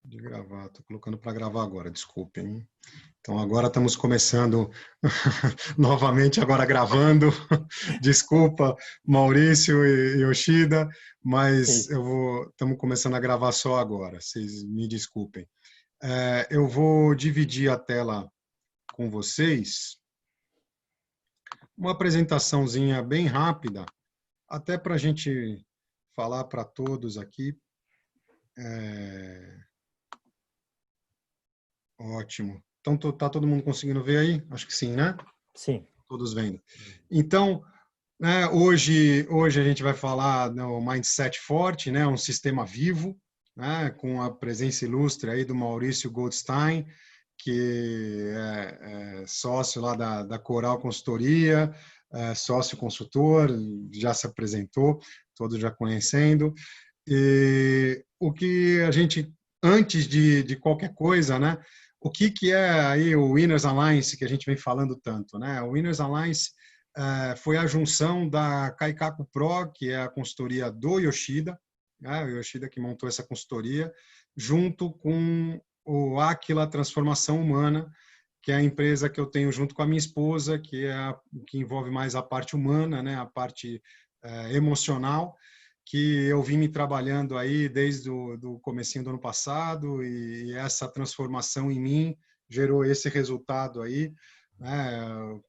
De gravar, estou colocando para gravar agora, desculpem. Então agora estamos começando novamente, agora gravando. Desculpa, Maurício e Yoshida, mas Isso. estamos começando a gravar só agora, vocês me desculpem. Eu vou dividir a tela com vocês, uma apresentaçãozinha bem rápida, até para a gente falar para todos aqui. Ótimo. Então, tá todo mundo conseguindo ver aí? Acho que sim, né? Sim. Todos vendo. Então, né, hoje a gente vai falar do Mindset Forte, né, um sistema vivo, né, com a presença ilustre aí do Maurício Goldstein, que é sócio lá da Coral Consultoria, sócio consultor, já se apresentou, todos já conhecendo. E o que a gente, antes de qualquer coisa, né, o que é aí o Winners Alliance que a gente vem falando tanto, né? O Winners Alliance foi a junção da Kaikaku Pro, que é a consultoria do Yoshida, né? O Yoshida que montou essa consultoria, junto com o Aquila Transformação Humana, que é a empresa que eu tenho junto com a minha esposa, que envolve mais a parte humana, né? A parte emocional, que eu vim me trabalhando aí desde do comecinho do ano passado, e essa transformação em mim gerou esse resultado aí, né?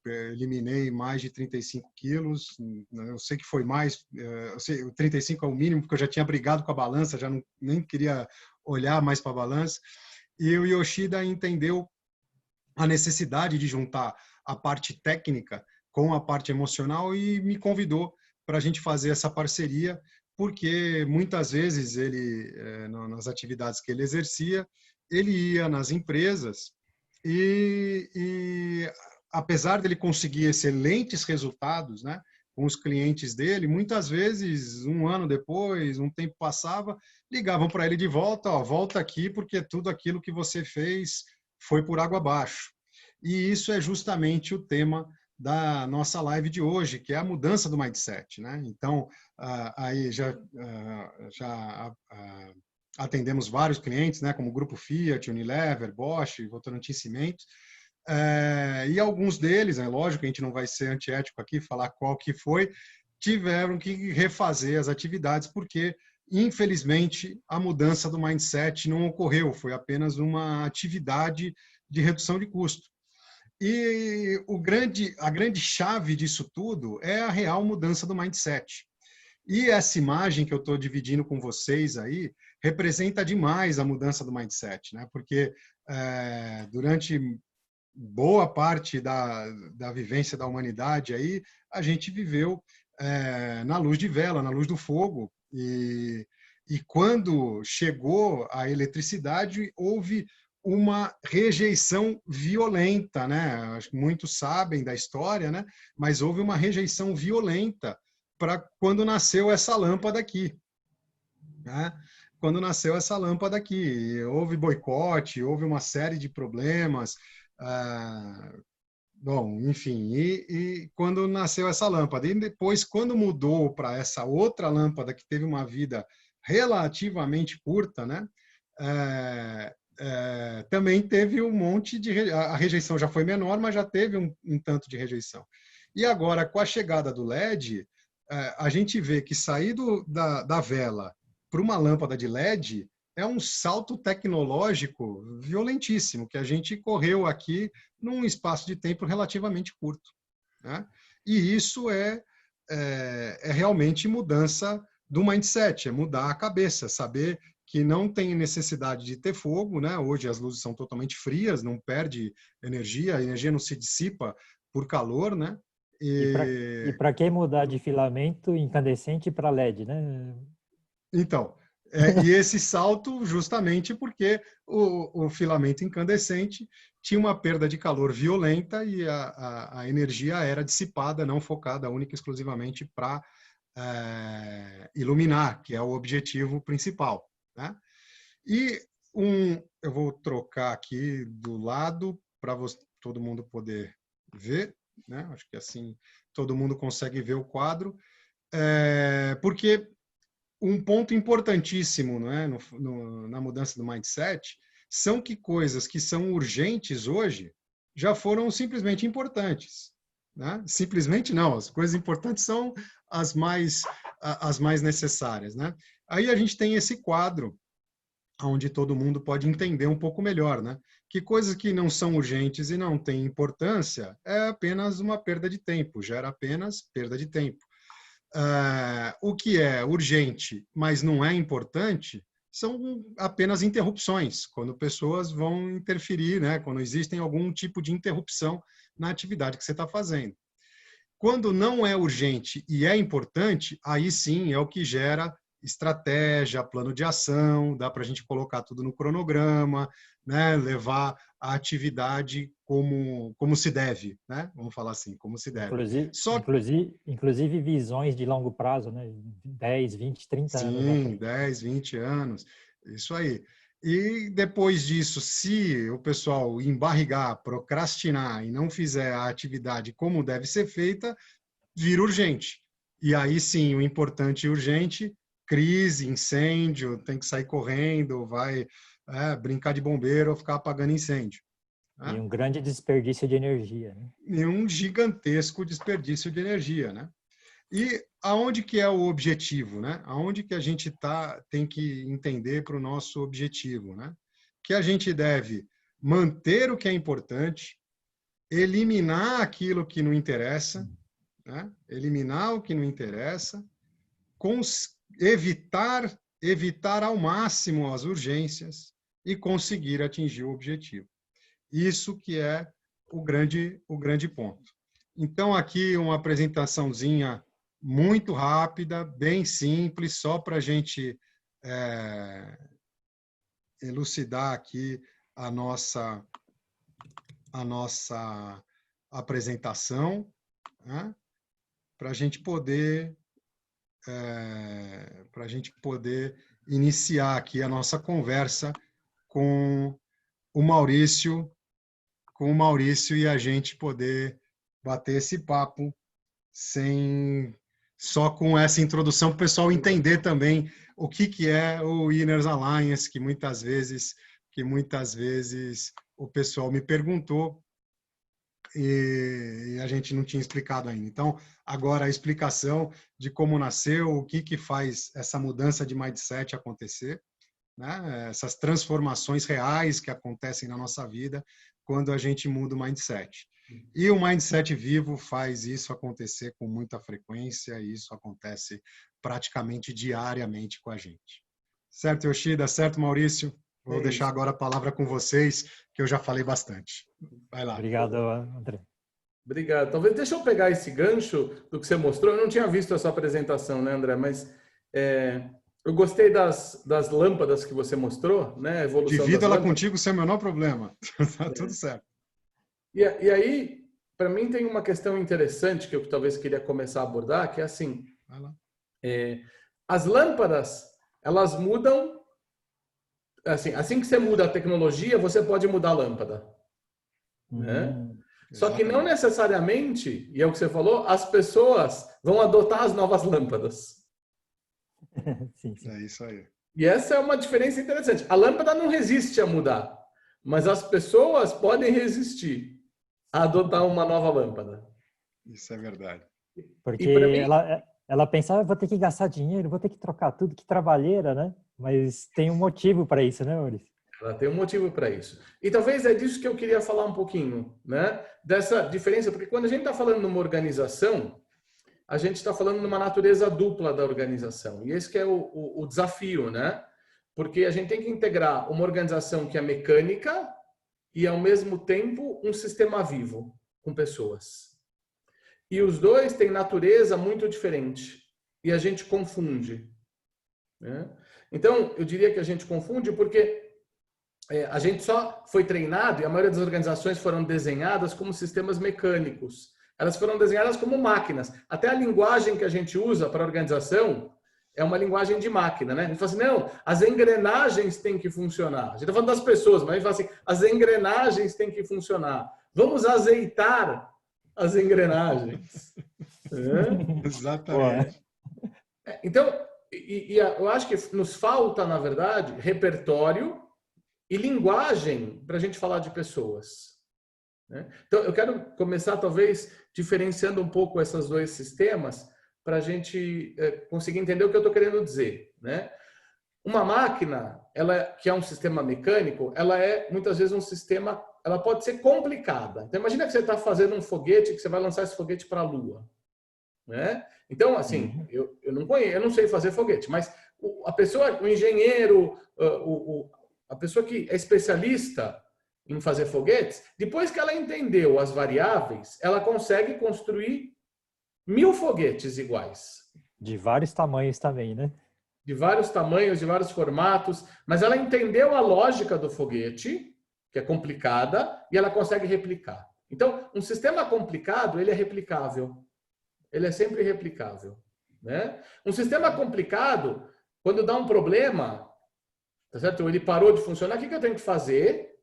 Eu eliminei mais de 35 quilos, eu sei que foi mais, eu sei, o 35 é o mínimo, porque eu já tinha brigado com a balança, já nem queria olhar mais para a balança, e o Yoshida entendeu a necessidade de juntar a parte técnica com a parte emocional e me convidou para a gente fazer essa parceria, porque muitas vezes ele, nas atividades que ele exercia, ele ia nas empresas e apesar dele conseguir excelentes resultados, né, com os clientes dele, muitas vezes, um ano depois, um tempo passava, ligavam para ele de volta, ó, volta aqui, porque tudo aquilo que você fez foi por água abaixo. E isso é justamente o tema da nossa live de hoje, que é a mudança do mindset, né? Então, aí já atendemos vários clientes, né, como o Grupo Fiat, Unilever, Bosch, Votorantim Cimentos, e alguns deles, é lógico que a gente não vai ser antiético aqui, falar qual que foi, tiveram que refazer as atividades, porque, infelizmente, a mudança do mindset não ocorreu, foi apenas uma atividade de redução de custo. E a grande chave disso tudo é a real mudança do mindset. E essa imagem que eu estou dividindo com vocês aí representa demais a mudança do mindset, né? Porque durante boa parte da vivência da humanidade aí, a gente viveu na luz de vela, na luz do fogo, e quando chegou a eletricidade, houve uma rejeição violenta, né? Acho que muitos sabem da história, né? Mas houve uma rejeição violenta para quando nasceu essa lâmpada aqui, né? Quando nasceu essa lâmpada aqui, houve boicote, houve uma série de problemas. Bom, enfim, e quando nasceu essa lâmpada, e depois, quando mudou para essa outra lâmpada que teve uma vida relativamente curta, né? Também teve um monte de. A rejeição já foi menor, mas já teve um tanto de rejeição. E agora, com a chegada do LED, a gente vê que sair da vela para uma lâmpada de LED é um salto tecnológico violentíssimo, que a gente correu aqui num espaço de tempo relativamente curto, né? E isso é realmente mudança do mindset, é mudar a cabeça, saber que não tem necessidade de ter fogo, né? Hoje as luzes são totalmente frias, não perde energia, a energia não se dissipa por calor, né? E para que mudar de filamento incandescente para LED, né? Então, e esse salto justamente porque o filamento incandescente tinha uma perda de calor violenta e a energia era dissipada, não focada única e exclusivamente para iluminar, que é o objetivo principal, né? E eu vou trocar aqui do lado para todo mundo poder ver, né? Acho que assim todo mundo consegue ver o quadro, porque um ponto importantíssimo, não é, na mudança do mindset, são que coisas que são urgentes hoje já foram simplesmente importantes. Né? Simplesmente não, as coisas importantes são as mais necessárias. Né? Aí a gente tem esse quadro onde todo mundo pode entender um pouco melhor, né? Que coisas que não são urgentes e não têm importância é apenas uma perda de tempo, gera apenas perda de tempo. O que é urgente, mas não é importante, são apenas interrupções, quando pessoas vão interferir, né? Quando existem algum tipo de interrupção na atividade que você está fazendo. Quando não é urgente e é importante, aí sim é o que gera estratégia, plano de ação, dá para a gente colocar tudo no cronograma, né? Levar a atividade como se deve, né? Vamos falar assim, como se deve. Inclusive visões de longo prazo, né? 10, 20, 30 anos. Sim, 10, 20 anos, isso aí. E depois disso, se o pessoal embarrigar, procrastinar e não fizer a atividade como deve ser feita, vira urgente. E aí sim, o importante e urgente, crise, incêndio, tem que sair correndo, vai brincar de bombeiro ou ficar apagando incêndio. E um grande desperdício de energia. Né? E um gigantesco desperdício de energia, né? E aonde que é o objetivo, né? Aonde que a gente tem que entender para o nosso objetivo, né? Que a gente deve manter o que é importante, eliminar aquilo que não interessa, né? Eliminar o que não interessa, evitar ao máximo as urgências e conseguir atingir o objetivo. Isso que é o grande ponto. Então, aqui uma apresentaçãozinha muito rápida, bem simples, só para a gente elucidar aqui a nossa apresentação, né? Para a gente poder iniciar aqui a nossa conversa com o Maurício e a gente poder bater esse papo só com essa introdução para o pessoal entender também o que é o Winners Alliance, que muitas vezes o pessoal me perguntou e a gente não tinha explicado ainda. Então, agora a explicação de como nasceu, o que faz essa mudança de mindset acontecer, né? Essas transformações reais que acontecem na nossa vida quando a gente muda o mindset. E o Mindset Vivo faz isso acontecer com muita frequência e isso acontece praticamente diariamente com a gente. Certo, Yoshida? Certo, Maurício? Vou deixar agora a palavra com vocês, que eu já falei bastante. Vai lá. Obrigado, André. Obrigado. Talvez deixa eu pegar esse gancho do que você mostrou. Eu não tinha visto a sua apresentação, né, André? Mas eu gostei das lâmpadas que você mostrou, né? A evolução Divido ela contigo sem o menor problema. Tá tudo certo. E aí, para mim, tem uma questão interessante que eu talvez queria começar a abordar, que é assim, as lâmpadas, elas mudam, assim que você muda a tecnologia, você pode mudar a lâmpada. Né? Só que não necessariamente, e é o que você falou, as pessoas vão adotar as novas lâmpadas. Sim, sim. É isso aí. E essa é uma diferença interessante. A lâmpada não resiste a mudar, mas as pessoas podem resistir a adotar uma nova lâmpada. Isso é verdade. Porque ela pensava, vou ter que gastar dinheiro, vou ter que trocar tudo, que trabalheira, né? Mas tem um motivo para isso, né, Maurício? Ela tem um motivo para isso. E talvez é disso que eu queria falar um pouquinho, né? Dessa diferença, porque quando a gente está falando numa organização, a gente está falando numa natureza dupla da organização. E esse que é o desafio, né? Porque a gente tem que integrar uma organização que é mecânica e, ao mesmo tempo, um sistema vivo, com pessoas. E os dois têm natureza muito diferente. E a gente confunde. Né? Então, eu diria que a gente confunde porque a gente só foi treinado, e a maioria das organizações foram desenhadas como sistemas mecânicos. Elas foram desenhadas como máquinas. Até a linguagem que a gente usa para a organização é uma linguagem de máquina, né? A gente fala assim, não, as engrenagens têm que funcionar. A gente está falando das pessoas, mas a gente fala assim, as engrenagens têm que funcionar. Vamos azeitar as engrenagens. Exatamente. Então, eu acho que nos falta, na verdade, repertório e linguagem para a gente falar de pessoas, né? Então, eu quero começar, talvez, diferenciando um pouco esses dois sistemas para a gente conseguir entender o que eu estou querendo dizer, né? Uma máquina, que é um sistema mecânico, ela é, muitas vezes, um sistema... Ela pode ser complicada. Então, imagina que você está fazendo um foguete, que você vai lançar esse foguete para a Lua, né? Então, assim, eu não conheço, eu não sei fazer foguete, mas a pessoa, o engenheiro, a pessoa que é especialista em fazer foguetes, depois que ela entendeu as variáveis, ela consegue construir 1000 foguetes iguais. De vários tamanhos também, né? De vários tamanhos, de vários formatos, mas ela entendeu a lógica do foguete, que é complicada, e ela consegue replicar. Então, um sistema complicado, ele é replicável. Ele é sempre replicável, né? Um sistema complicado, quando dá um problema, tá certo? Ele parou de funcionar, o que eu tenho que fazer?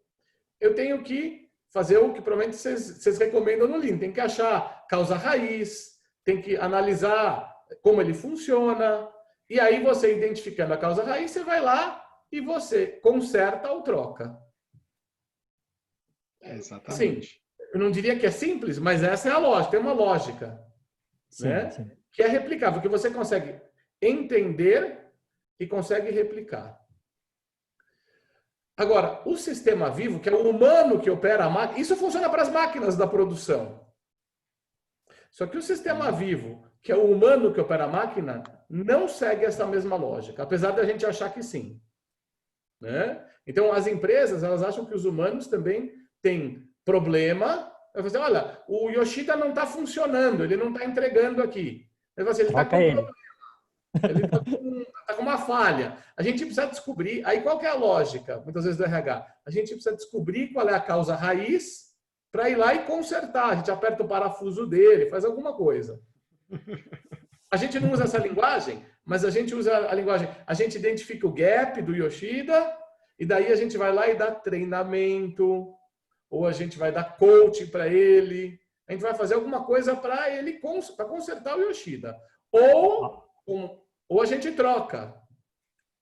Eu tenho que fazer o que provavelmente vocês recomendam no Lean. Tem que achar causa raiz, tem que analisar como ele funciona, e aí você, identificando a causa raiz, você vai lá e você conserta ou troca. Exatamente. Sim, eu não diria que é simples, mas essa é a lógica, tem uma lógica. Sim, né? sim. Que é replicável, que você consegue entender e consegue replicar. Agora, o sistema vivo, que é o humano que opera a máquina, isso funciona para as máquinas da produção. Só que o sistema vivo, que é o humano que opera a máquina, não segue essa mesma lógica, apesar da gente achar que sim, né? Então, as empresas, elas acham que os humanos também têm problema. Eu dizer, olha, o Yoshida não está funcionando, ele não está entregando aqui. Ele está com um problema, ele está com uma falha. A gente precisa descobrir, aí qual que é a lógica, muitas vezes do RH? A gente precisa descobrir qual é a causa raiz para ir lá e consertar. A gente aperta o parafuso dele, faz alguma coisa. A gente não usa essa linguagem, mas a gente usa a linguagem, a gente identifica o gap do Yoshida, e daí a gente vai lá e dá treinamento, ou a gente vai dar coaching para ele, a gente vai fazer alguma coisa para ele, para consertar o Yoshida. Ou a gente troca.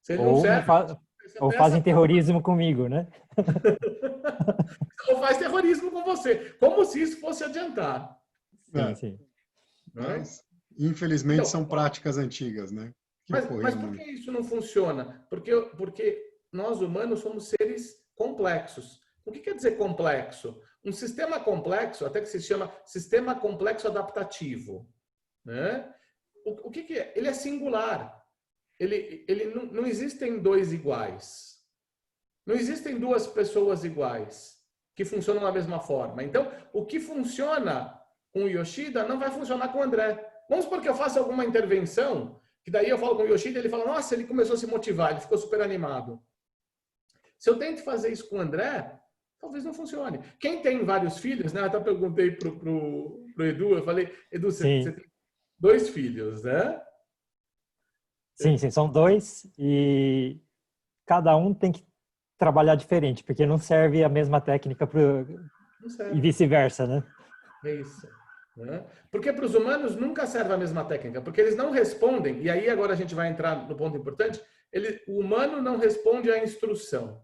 Se ele não serve, ou fazem terrorismo comigo, né? Ou faz terrorismo com você. Como se isso fosse adiantar. Sim, sim. Mas, infelizmente, então, são práticas antigas, né? Mas por que isso não funciona? Porque nós humanos somos seres complexos. O que quer dizer complexo? Um sistema complexo, até que se chama sistema complexo adaptativo, né? O que é? Ele é singular. Ele não existem dois iguais. Não existem duas pessoas iguais que funcionam da mesma forma. Então, o que funciona com o Yoshida não vai funcionar com o André. Vamos supor que eu faça alguma intervenção, que daí eu falo com o Yoshida, ele fala, nossa, ele começou a se motivar, ele ficou super animado. Se eu tento fazer isso com o André, talvez não funcione. Quem tem vários filhos, né? Eu até perguntei pro Edu, eu falei, Edu, você tem 2 filhos, né? Sim, são 2 e cada um tem que trabalhar diferente, porque não serve a mesma técnica e vice-versa, né? É isso. Né? Porque para os humanos nunca serve a mesma técnica, porque eles não respondem, e aí agora a gente vai entrar no ponto importante, o humano não responde à instrução.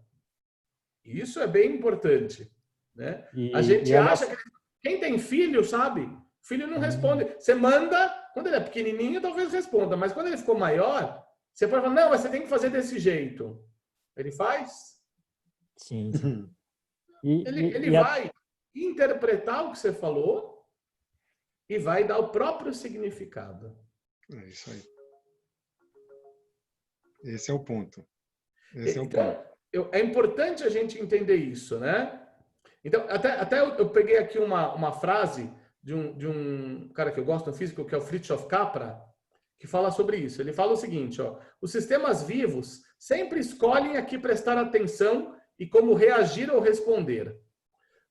Isso é bem importante. Né? A gente acha que quem tem filho sabe, filho não responde. Você manda, quando ele é pequenininho talvez responda, mas quando ele ficou maior, você pode falar, não, mas você tem que fazer desse jeito. Ele faz? Sim. Ele vai interpretar o que você falou e vai dar o próprio significado. É isso aí. Esse é o ponto. É importante a gente entender isso, né? Então, até eu peguei aqui uma frase de um cara que eu gosto, um físico, que é o Fritjof Capra, que fala sobre isso. Ele fala o seguinte, ó, os sistemas vivos sempre escolhem a que prestar atenção e como reagir ou responder.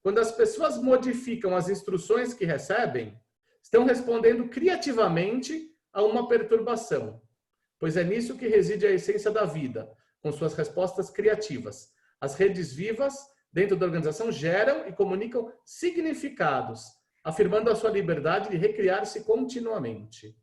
Quando as pessoas modificam as instruções que recebem, estão respondendo criativamente a uma perturbação, pois é nisso que reside a essência da vida, com suas respostas criativas. As redes vivas dentro da organização geram e comunicam significados, afirmando a sua liberdade de recriar-se continuamente.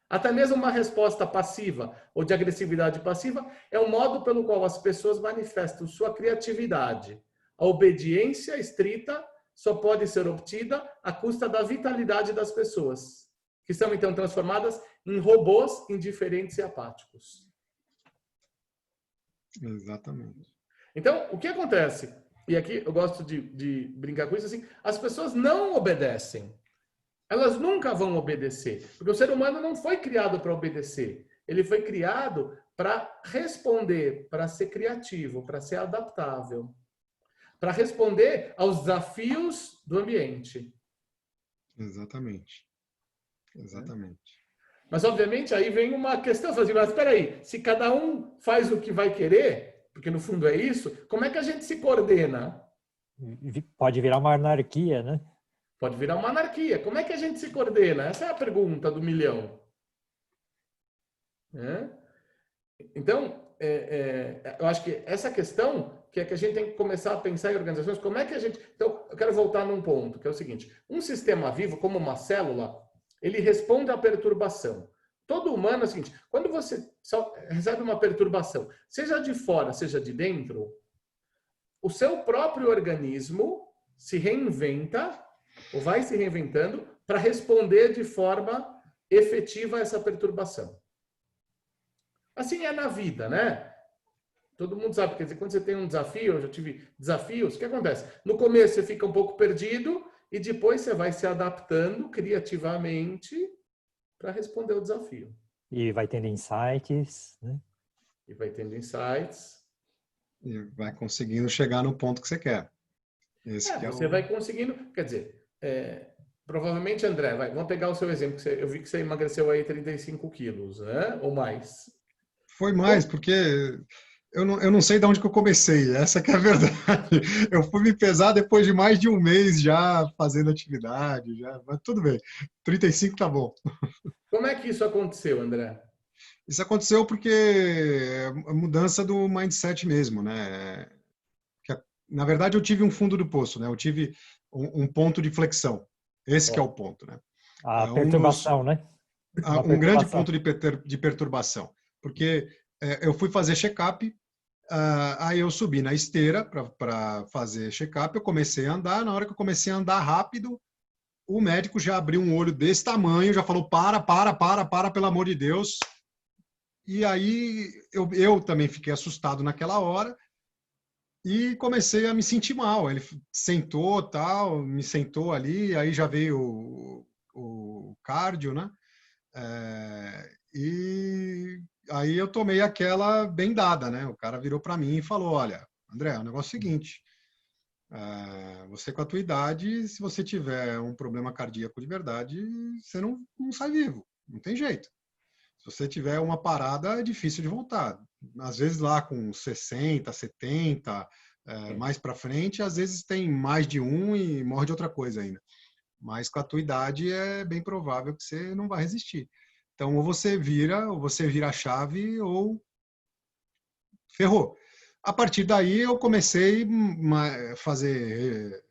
Até mesmo uma resposta passiva ou de agressividade passiva é o modo pelo qual as pessoas manifestam sua criatividade. A obediência estrita só pode ser obtida à custa da vitalidade das pessoas, que são então transformadas em robôs indiferentes e apáticos. Exatamente. Então, o que acontece? E aqui eu gosto de brincar com isso assim, as pessoas não obedecem. Elas nunca vão obedecer, porque o ser humano não foi criado para obedecer. Ele foi criado para responder, para ser criativo, para ser adaptável, para responder aos desafios do ambiente. Exatamente. Exatamente. Mas, obviamente, aí vem uma questão, mas espera aí, se cada um faz o que vai querer, porque no fundo é isso, como é que a gente se coordena? Pode virar uma anarquia, né? Pode virar uma anarquia. Como é que a gente se coordena? Essa é a pergunta do milhão. Então, eu acho que essa questão que é que a gente tem que começar a pensar em organizações, como é que a gente... Então, eu quero voltar num ponto, que é o seguinte, um sistema vivo, como uma célula, ele responde à perturbação. Todo humano é o seguinte, quando você recebe uma perturbação, seja de fora, seja de dentro, o seu próprio organismo se reinventa, ou vai se reinventando, para responder de forma efetiva a essa perturbação. Assim é na vida, né? Todo mundo sabe, quer dizer, quando você tem um desafio, eu já tive desafios, o que acontece? No começo você fica um pouco perdido e depois você vai se adaptando criativamente para responder ao desafio. E vai tendo insights, né? E vai tendo insights. E vai conseguindo chegar no ponto que você quer. Você vai conseguindo, quer dizer, provavelmente, André, vamos pegar o seu exemplo, que eu vi que você emagreceu aí 35 quilos, né? Ou mais. Foi mais, porque eu não sei de onde que eu comecei, essa que é a verdade. Eu fui me pesar depois de mais de um mês já fazendo atividade, mas tudo bem, 35 tá bom. Como é que isso aconteceu, André? Isso aconteceu porque é a mudança do mindset mesmo, né? Na verdade, eu tive um fundo do poço, né? Eu tive um ponto de flexão. Esse que é o ponto, né? A perturbação, né? Um grande ponto de perturbação. Porque eu fui fazer check-up, aí eu subi na esteira para fazer check-up, eu comecei a andar, na hora que eu comecei a andar rápido, o médico já abriu um olho desse tamanho, já falou, para, pelo amor de Deus. E aí eu também fiquei assustado naquela hora e comecei a me sentir mal. Ele sentou, tal, me sentou ali, aí já veio o cardio, né? E aí eu tomei aquela bem dada, né? O cara virou para mim e falou, olha, André, o negócio é o seguinte, você com a tua idade, se você tiver um problema cardíaco de verdade, você não sai vivo, não tem jeito. Se você tiver uma parada, é difícil de voltar. Às vezes lá com 60, 70, mais para frente, às vezes tem mais de um e morre de outra coisa ainda. Mas com a tua idade é bem provável que você não vai resistir. Então, ou você vira a chave, ou ferrou. A partir daí, eu comecei a fazer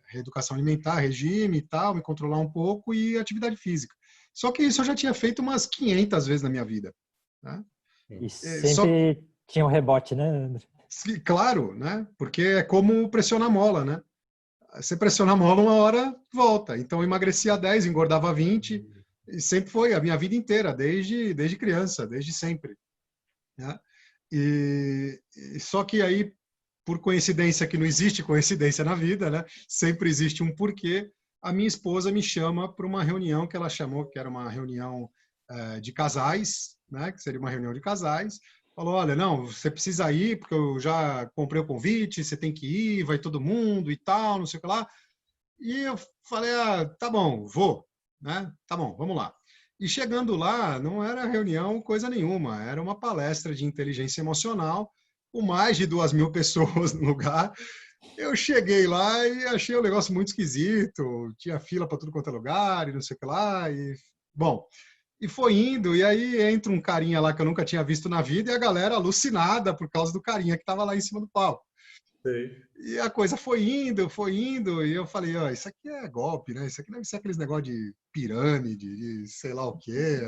reeducação alimentar, regime e tal, me controlar um pouco e atividade física. Só que isso eu já tinha feito umas 500 vezes na minha vida. Né? E sempre tinha um rebote, né? Claro, né? Porque é como pressionar mola, né? Você pressiona a mola, uma hora volta. Então, eu emagrecia 10, engordava 20, e sempre foi a minha vida inteira, desde criança, desde sempre. Né? E só que aí, por coincidência, que não existe coincidência na vida, né? Sempre existe um porquê, a minha esposa me chama para uma reunião que ela chamou, que era uma reunião de casais, né? Que seria uma reunião de casais. Falou, olha, não, você precisa ir, porque eu já comprei o convite, você tem que ir, vai todo mundo e tal, não sei o que lá. E eu falei, tá bom, vou, né? Tá bom, vamos lá. E chegando lá, não era reunião coisa nenhuma, era uma palestra de inteligência emocional, com mais de 2.000 pessoas no lugar. Eu cheguei lá e achei o negócio muito esquisito, tinha fila para tudo quanto é lugar e não sei o que lá. Bom, e foi indo, e aí entra um carinha lá que eu nunca tinha visto na vida e a galera alucinada por causa do carinha que estava lá em cima do palco. Sei. E a coisa foi indo, e eu falei, ó, isso aqui é golpe, né? Isso aqui deve ser aqueles negócio de pirâmide, de sei lá o quê.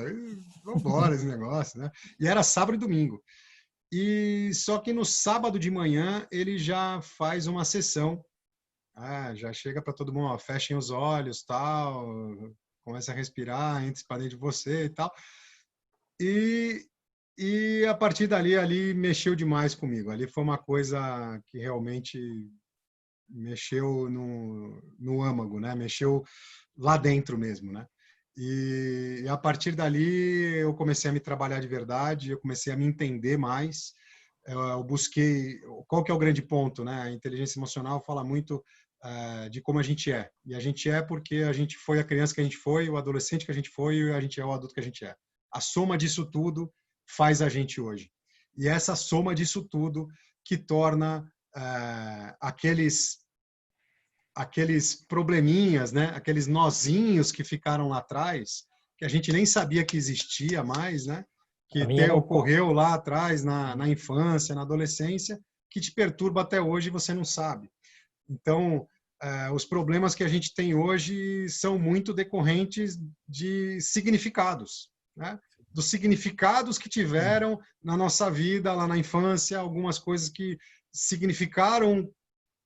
Vambora esse negócio, né? E era sábado e domingo. E só que no sábado de manhã ele já faz uma sessão. Já chega para todo mundo, ó, fechem os olhos, tal, começa a respirar, entre para dentro de você e tal. E a partir dali, ali mexeu demais comigo. Ali foi uma coisa que realmente mexeu no âmago, né? Mexeu lá dentro mesmo, né? E a partir dali eu comecei a me trabalhar de verdade, eu comecei a me entender mais. Eu busquei qual que é o grande ponto, né? A inteligência emocional fala muito de como a gente é. E a gente é porque a gente foi a criança que a gente foi, o adolescente que a gente foi e a gente é o adulto que a gente é. A soma disso tudo faz a gente hoje. E essa soma disso tudo que torna aqueles probleminhas, né? Aqueles nozinhos que ficaram lá atrás, que a gente nem sabia que existia mais, né? Que ocorreu lá atrás, na infância, na adolescência, que te perturba até hoje e você não sabe. Então, os problemas que a gente tem hoje são muito decorrentes de significados, né? Dos significados que tiveram na nossa vida, lá na infância, algumas coisas que significaram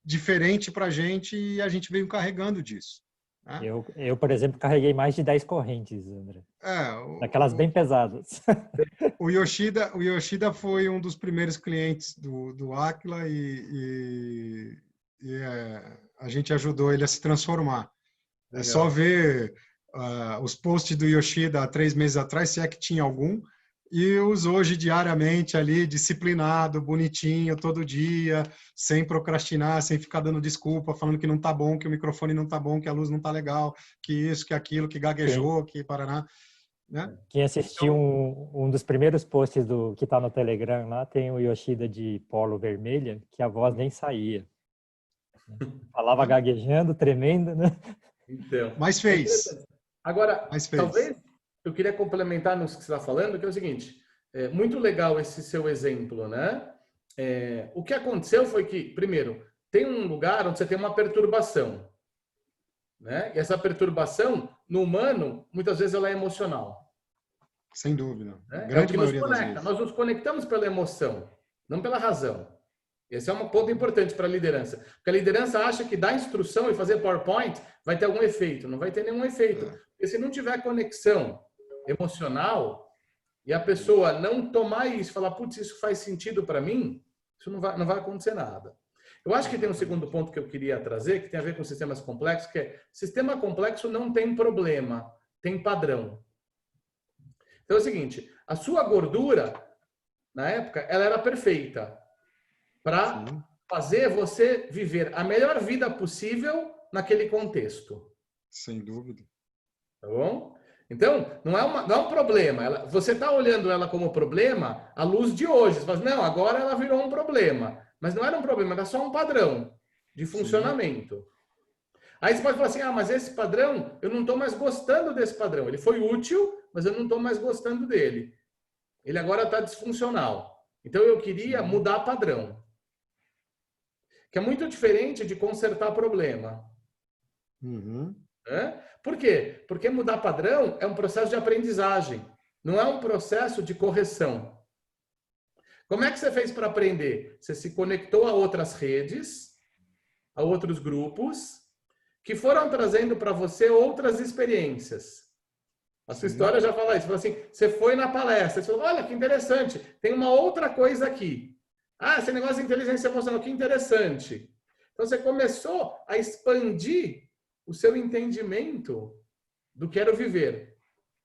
diferente para a gente e a gente veio carregando disso. Né? Eu, por exemplo, carreguei mais de 10 correntes, André. Daquelas bem pesadas. O Yoshida foi um dos primeiros clientes do Aquila e a gente ajudou ele a se transformar. Legal. É só ver os posts do Yoshida há 3 meses atrás, se é que tinha algum, e os hoje diariamente ali, disciplinado, bonitinho, todo dia, sem procrastinar, sem ficar dando desculpa, falando que não tá bom, que o microfone não tá bom, que a luz não tá legal, que isso, que aquilo, que gaguejou, que paraná. Né? Quem assistiu um dos primeiros posts que tá no Telegram lá, tem o Yoshida de polo vermelha, que a voz nem saía. Falava gaguejando, tremendo, né? Então, mas fez. Agora, talvez eu queria complementar no que você está falando, que é o seguinte, muito legal esse seu exemplo, né? O que aconteceu foi que, primeiro, tem um lugar onde você tem uma perturbação, né? E essa perturbação, no humano, muitas vezes ela é emocional. Sem dúvida. Né? É o que nos conecta. Nós nos conectamos pela emoção, não pela razão. Esse é um ponto importante para a liderança. Porque a liderança acha que dar instrução e fazer PowerPoint vai ter algum efeito. Não vai ter nenhum efeito. Porque se não tiver conexão emocional e a pessoa não tomar isso e falar, putz, isso faz sentido para mim, isso não vai acontecer nada. Eu acho que tem um segundo ponto que eu queria trazer, que tem a ver com sistemas complexos, que é, sistema complexo não tem problema, tem padrão. Então é o seguinte, a sua gordura, na época, ela era perfeita para fazer você viver a melhor vida possível naquele contexto. Sem dúvida. Tá bom? Então, não é um problema. Você está olhando ela como problema à luz de hoje. Você fala, não, agora ela virou um problema. Mas não era um problema, era só um padrão de funcionamento. Sim. Aí você pode falar assim, mas esse padrão, eu não estou mais gostando desse padrão. Ele foi útil, mas eu não estou mais gostando dele. Ele agora está disfuncional. Então, eu queria mudar padrão. Que é muito diferente de consertar problema. Por quê? Porque mudar padrão é um processo de aprendizagem, não é um processo de correção. Como é que você fez para aprender? Você se conectou a outras redes, a outros grupos, que foram trazendo para você outras experiências. A sua história já fala isso. Fala assim, você foi na palestra, você falou, olha que interessante, tem uma outra coisa aqui. Esse negócio de inteligência emocional, que interessante. Então, você começou a expandir o seu entendimento do quero viver.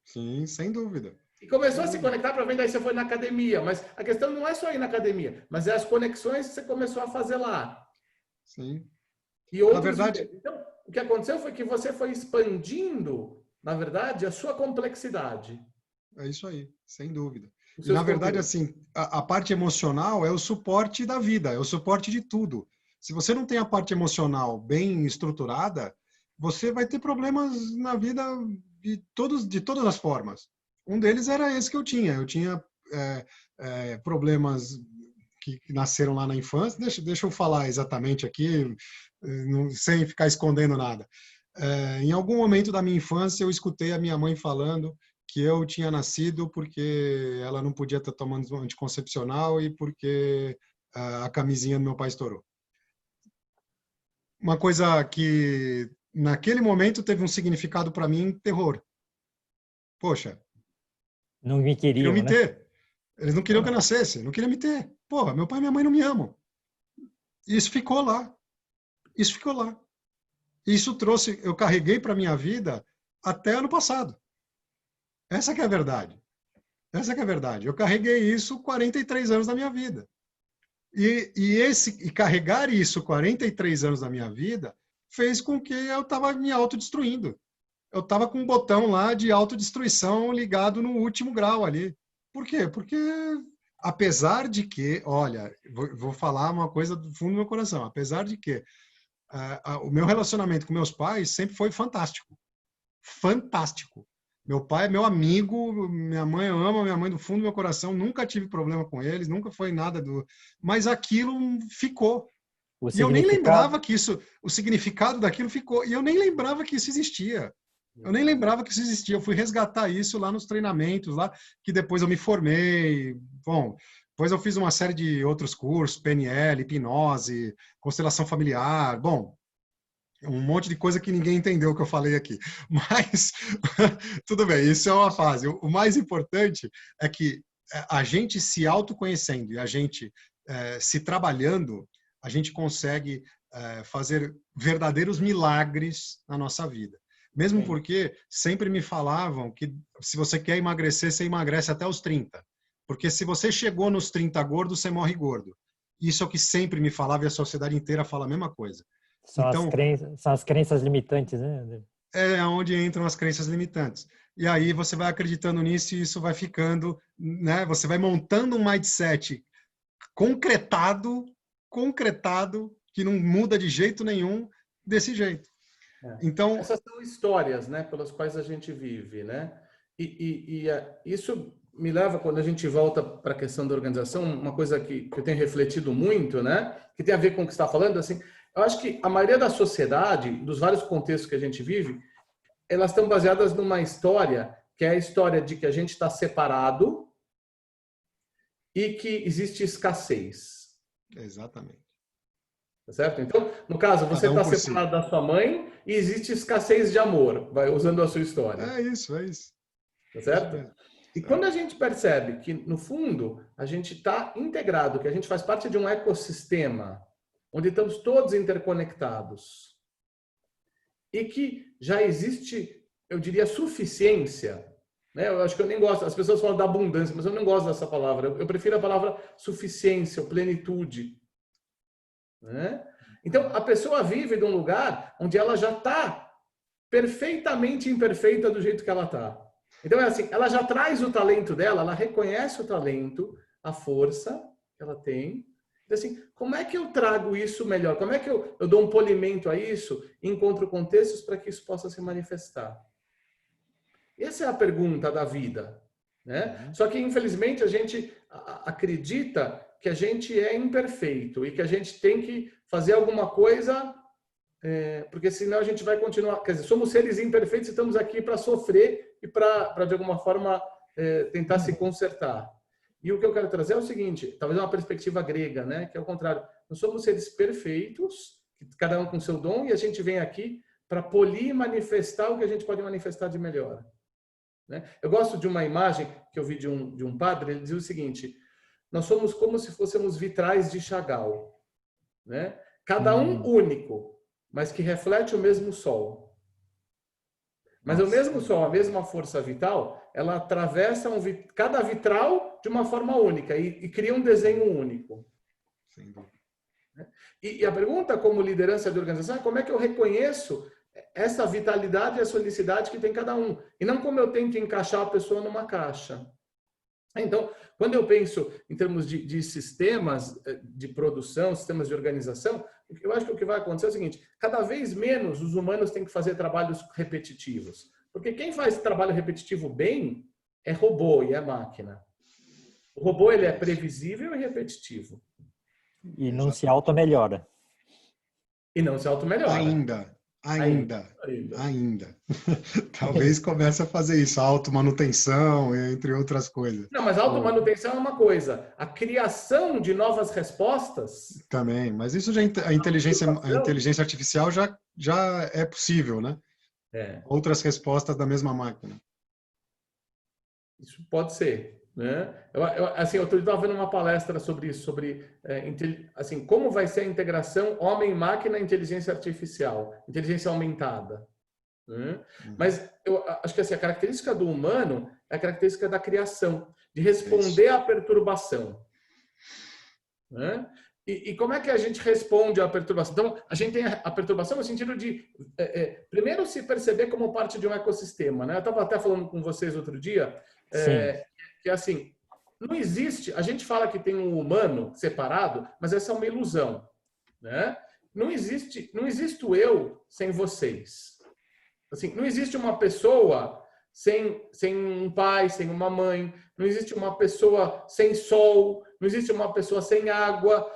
Sim, sem dúvida. E começou a se conectar para vender, aí você foi na academia. Mas a questão não é só ir na academia, mas é as conexões que você começou a fazer lá. Sim. E outros, na verdade... Então, o que aconteceu foi que você foi expandindo, na verdade, a sua complexidade. É isso aí, sem dúvida. E, na verdade, assim, a parte emocional é o suporte da vida, é o suporte de tudo. Se você não tem a parte emocional bem estruturada, você vai ter problemas na vida de todas as formas. Um deles era esse que eu tinha. Eu tinha problemas que nasceram lá na infância. Deixa eu falar exatamente aqui, sem ficar escondendo nada. Em algum momento da minha infância, eu escutei a minha mãe falando que eu tinha nascido porque ela não podia estar tomando anticoncepcional e porque a camisinha do meu pai estourou. Uma coisa que, naquele momento, teve um significado para mim, terror. Poxa, Não me queriam queriam, me né? ter. Eles não queriam que eu nascesse, não queriam me ter. Porra, meu pai e minha mãe não me amam. Isso ficou lá. Isso ficou lá. Isso trouxe, eu carreguei para minha vida até ano passado. Essa que é a verdade. Essa que é a verdade. Eu carreguei isso 43 anos da minha vida. E carregar isso 43 anos da minha vida fez com que eu estava me autodestruindo. Eu estava com um botão lá de autodestruição ligado no último grau ali. Por quê? Porque, apesar de que, olha, vou falar uma coisa do fundo do meu coração, apesar de que o meu relacionamento com meus pais sempre foi fantástico. Fantástico. Meu pai é meu amigo, minha mãe ama minha mãe do fundo do meu coração, nunca tive problema com eles, nunca foi nada do... Mas aquilo ficou. O E eu nem lembrava significado, que isso, o significado daquilo ficou, e eu nem lembrava que isso existia. Eu nem lembrava que isso existia. Eu fui resgatar isso lá nos treinamentos, lá que depois eu me formei. Bom, depois eu fiz uma série de outros cursos, PNL, hipnose, constelação familiar. Bom, um monte de coisa que ninguém entendeu o que eu falei aqui. Mas tudo bem, isso é uma fase. O mais importante é que a gente se autoconhecendo e a gente se trabalhando, a gente consegue fazer verdadeiros milagres na nossa vida. Mesmo porque sempre me falavam que se você quer emagrecer, você emagrece até os 30. Porque se você chegou nos 30 gordo, você morre gordo. Isso é o que sempre me falava e a sociedade inteira fala a mesma coisa. Então, são as crenças limitantes, né? é onde entram as crenças limitantes. E aí você vai acreditando nisso e isso vai ficando, né? Você vai montando um mindset concretado, que não muda de jeito nenhum desse jeito. Então, essas são histórias, né, pelas quais a gente vive, né? Isso me leva, quando a gente volta para a questão da organização, uma coisa que eu tenho refletido muito, né, que tem a ver com o que você está falando, assim, eu acho que a maioria da sociedade, dos vários contextos que a gente vive, elas estão baseadas numa história, que é a história de que a gente está separado e que existe escassez. Exatamente. Tá certo? Então, no caso, você está separado da sua mãe e existe escassez de amor, vai usando a sua história. É isso. Tá certo? E quando a gente percebe que, no fundo, a gente está integrado, que a gente faz parte de um ecossistema, onde estamos todos interconectados, e que já existe, eu diria, suficiência, né? Eu acho que eu nem gosto, as pessoas falam da abundância, mas eu não gosto dessa palavra, eu prefiro a palavra suficiência, ou plenitude. Né? Então, a pessoa vive de um lugar onde ela já está perfeitamente imperfeita do jeito que ela está. Então, é assim, ela já traz o talento dela, ela reconhece o talento, a força que ela tem. Então, assim, como é que eu trago isso melhor? Como é que eu dou um polimento a isso e encontro contextos para que isso possa se manifestar? Essa é a pergunta da vida. Né? Só que, infelizmente, a gente acredita que a gente é imperfeito e que a gente tem que fazer alguma coisa, porque senão a gente vai continuar... Quer dizer, somos seres imperfeitos e estamos aqui para sofrer e para, de alguma forma, tentar se consertar. E o que eu quero trazer é o seguinte, talvez uma perspectiva grega, né? Que é o contrário. Nós somos seres perfeitos, cada um com seu dom, e a gente vem aqui para polir e manifestar o que a gente pode manifestar de melhor. Né? Eu gosto de uma imagem que eu vi de um padre, ele dizia o seguinte: nós somos como se fôssemos vitrais de Chagall, né? Cada um único, mas que reflete o mesmo sol. Mas o mesmo sol, a mesma força vital, ela atravessa cada vitral de uma forma única e cria um desenho único. Sem dúvida. E a pergunta como liderança de organização é como é que eu reconheço essa vitalidade e essa unicidade que tem cada um. E não como eu tento encaixar a pessoa numa caixa. Então, quando eu penso em termos de sistemas de produção, sistemas de organização, eu acho que o que vai acontecer é o seguinte: cada vez menos os humanos têm que fazer trabalhos repetitivos. Porque quem faz trabalho repetitivo bem é robô e é máquina. O robô ele é previsível e repetitivo. E não se auto-melhora. E não se auto-melhora. Ainda. Talvez comece a fazer isso, a automanutenção, entre outras coisas. Não, mas a automanutenção é uma coisa. A criação de novas respostas... Também, mas isso já a inteligência artificial já é possível, né? Outras respostas da mesma máquina. Isso pode ser, né? Assim, outro dia eu estava vendo uma palestra sobre isso, assim, como vai ser a integração homem-máquina, inteligência artificial, inteligência aumentada. Né? Mas eu acho que assim, a característica do humano é a característica da criação, de responder à perturbação. Né? E como é que a gente responde à perturbação? Então, a gente tem a perturbação no sentido de, primeiro, se perceber como parte de um ecossistema. Né? Eu estava até falando com vocês outro dia, que assim, não existe, a gente fala que tem um humano separado, mas essa é uma ilusão. Né? Não existo eu sem vocês. Assim, não existe uma pessoa sem um pai, sem uma mãe, não existe uma pessoa sem sol, não existe uma pessoa sem água.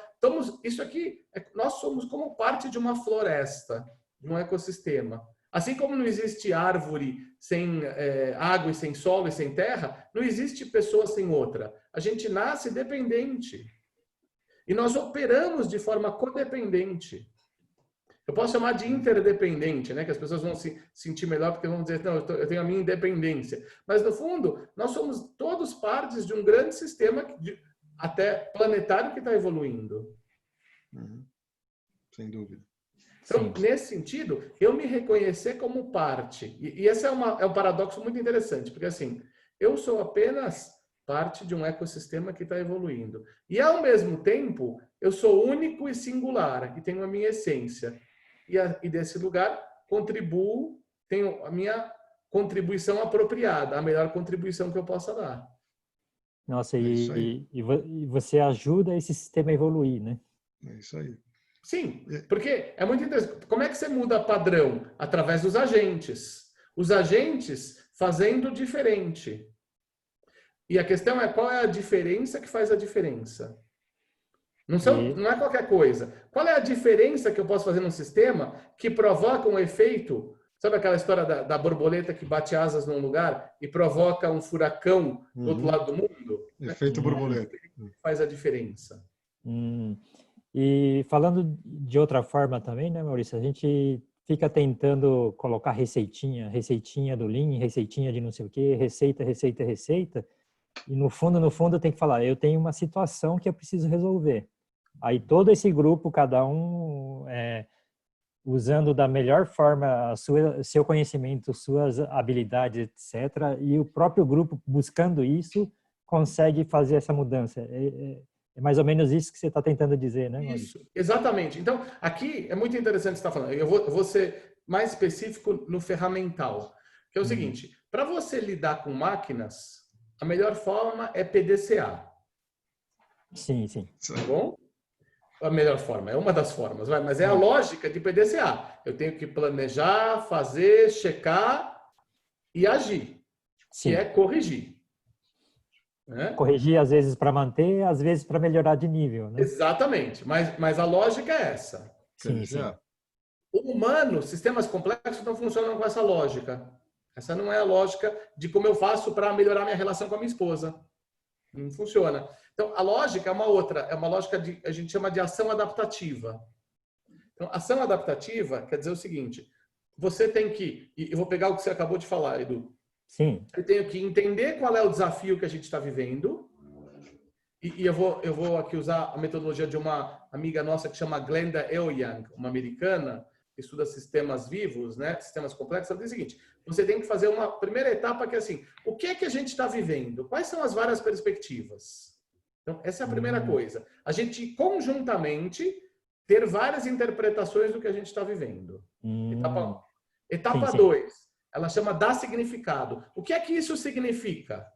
Isso aqui, nós somos como parte de uma floresta, de um ecossistema. Assim como não existe árvore sem água e sem solo e sem terra, não existe pessoa sem outra. A gente nasce dependente. E nós operamos de forma codependente. Eu posso chamar de interdependente, né? Que as pessoas vão se sentir melhor porque vão dizer, não, eu tenho a minha independência. Mas, no fundo, nós somos todos partes de um grande sistema até planetário que está evoluindo. Sem dúvida. Então, nesse sentido, eu me reconhecer como parte. E esse é um paradoxo muito interessante, porque assim, eu sou apenas parte de um ecossistema que está evoluindo. E, ao mesmo tempo, eu sou único e singular, e tenho a minha essência. E desse lugar, tenho a minha contribuição apropriada, a melhor contribuição que eu possa dar. Nossa, e você ajuda esse sistema a evoluir, né? É isso aí. Sim, porque é muito interessante. Como é que você muda padrão? Através dos agentes. Os agentes fazendo diferente. E a questão é qual é a diferença que faz a diferença. Não é qualquer coisa. Qual é a diferença que eu posso fazer num sistema que provoca um efeito? Sabe aquela história da borboleta que bate asas num lugar e provoca um furacão do outro lado do mundo? Efeito borboleta. Faz a diferença. E falando de outra forma também, né, Maurício? A gente fica tentando colocar receitinha do Lean, receitinha de não sei o quê, receita. E no fundo tem que falar, eu tenho uma situação que eu preciso resolver. Aí todo esse grupo, cada um usando da melhor forma seu conhecimento, suas habilidades, etc. E o próprio grupo buscando isso, consegue fazer essa mudança. É mais ou menos isso que você está tentando dizer, né, Maurício? Isso, exatamente. Então, aqui é muito interessante você estar falando. Eu vou ser mais específico no ferramental, que é o seguinte, para você lidar com máquinas, a melhor forma é PDCA. Sim. Tá bom? A melhor forma, é uma das formas, mas é a lógica de PDCA. Eu tenho que planejar, fazer, checar e agir, que é corrigir. Né? Corrigir às vezes para manter, às vezes para melhorar de nível. Né? Exatamente, mas a lógica é essa. Sim. O humano, sistemas complexos não funcionam com essa lógica. Essa não é a lógica de como eu faço para melhorar minha relação com a minha esposa. Não funciona. Então, a lógica é uma outra. É uma lógica a gente chama de ação adaptativa. Então, ação adaptativa quer dizer o seguinte, você tem que, e eu vou pegar o que você acabou de falar, Edu. Sim. Eu tenho que entender qual é o desafio que a gente está vivendo. E eu vou aqui usar a metodologia de uma amiga nossa que chama Glenda Eoyang, uma americana, que estuda sistemas vivos, né? Sistemas complexos. Ela diz o seguinte, você tem que fazer uma primeira etapa que é assim, o que é que a gente está vivendo? Quais são as várias perspectivas? Então, essa é a primeira coisa. A gente, conjuntamente, ter várias interpretações do que a gente está vivendo. Etapa 1. Etapa 2, ela chama dar significado. O que é que isso significa?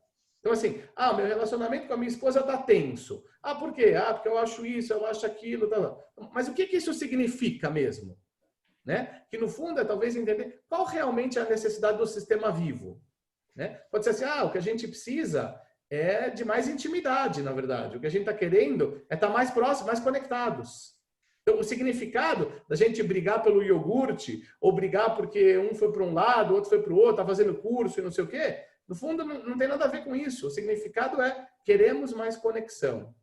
Então, assim, meu relacionamento com a minha esposa está tenso. Por quê? Porque eu acho isso, eu acho aquilo. Tá. Mas o que isso significa mesmo? Né? Que, no fundo, é talvez entender qual realmente é a necessidade do sistema vivo. Né? Pode ser assim, o que a gente precisa é de mais intimidade, na verdade. O que a gente está querendo é estar mais próximo, mais conectados. Então, o significado da gente brigar pelo iogurte, ou brigar porque um foi para um lado, o outro foi para o outro, está fazendo curso e não sei o quê, no fundo não tem nada a ver com isso. O significado é queremos mais conexão.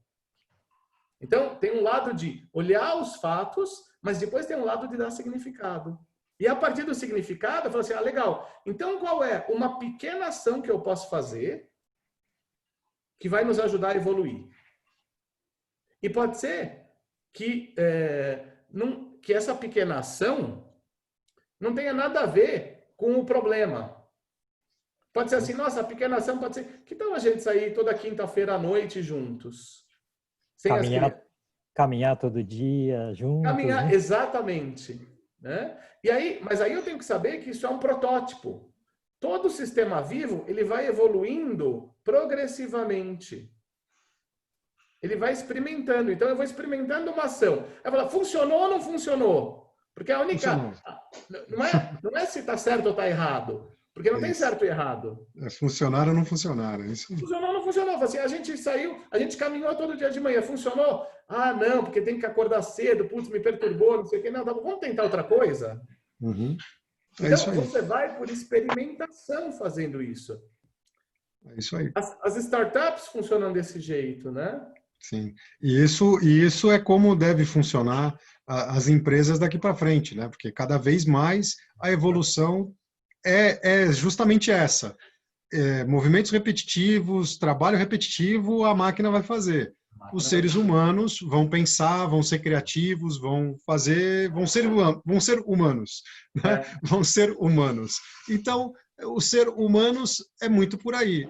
Então, tem um lado de olhar os fatos, mas depois tem um lado de dar significado. E a partir do significado, eu falo assim, legal, então qual é uma pequena ação que eu posso fazer que vai nos ajudar a evoluir? E pode ser que, que essa pequena ação não tenha nada a ver com o problema. Pode ser assim, nossa, a pequena ação pode ser, que tal a gente sair toda quinta-feira à noite juntos? Caminhar todo dia juntos. Caminhar, né? exatamente. Né? E aí, mas aí eu tenho que saber que isso é um protótipo. Todo sistema vivo, ele vai evoluindo progressivamente. Ele vai experimentando. Então, eu vou experimentando uma ação. Aí fala, funcionou ou não funcionou? Porque a única... Não é se está certo ou está errado. Porque não tem certo e errado. É funcionar ou não funcionar. É isso. Funcionou ou não funcionou? Assim, a gente saiu, a gente caminhou todo dia de manhã. Funcionou? Ah, não, porque tem que acordar cedo. Putz, me perturbou, não sei o quê. Não, vamos tentar outra coisa? Uhum. Então, você vai por experimentação fazendo isso. É isso aí. As startups funcionam desse jeito, né? Sim. E isso é como deve funcionar as empresas daqui para frente, né? Porque cada vez mais a evolução é justamente essa. Movimentos repetitivos, trabalho repetitivo, a máquina vai fazer. Os seres humanos vão pensar, vão ser criativos, vão ser humanos, né? Vão ser humanos. Então, o ser humanos é muito por aí.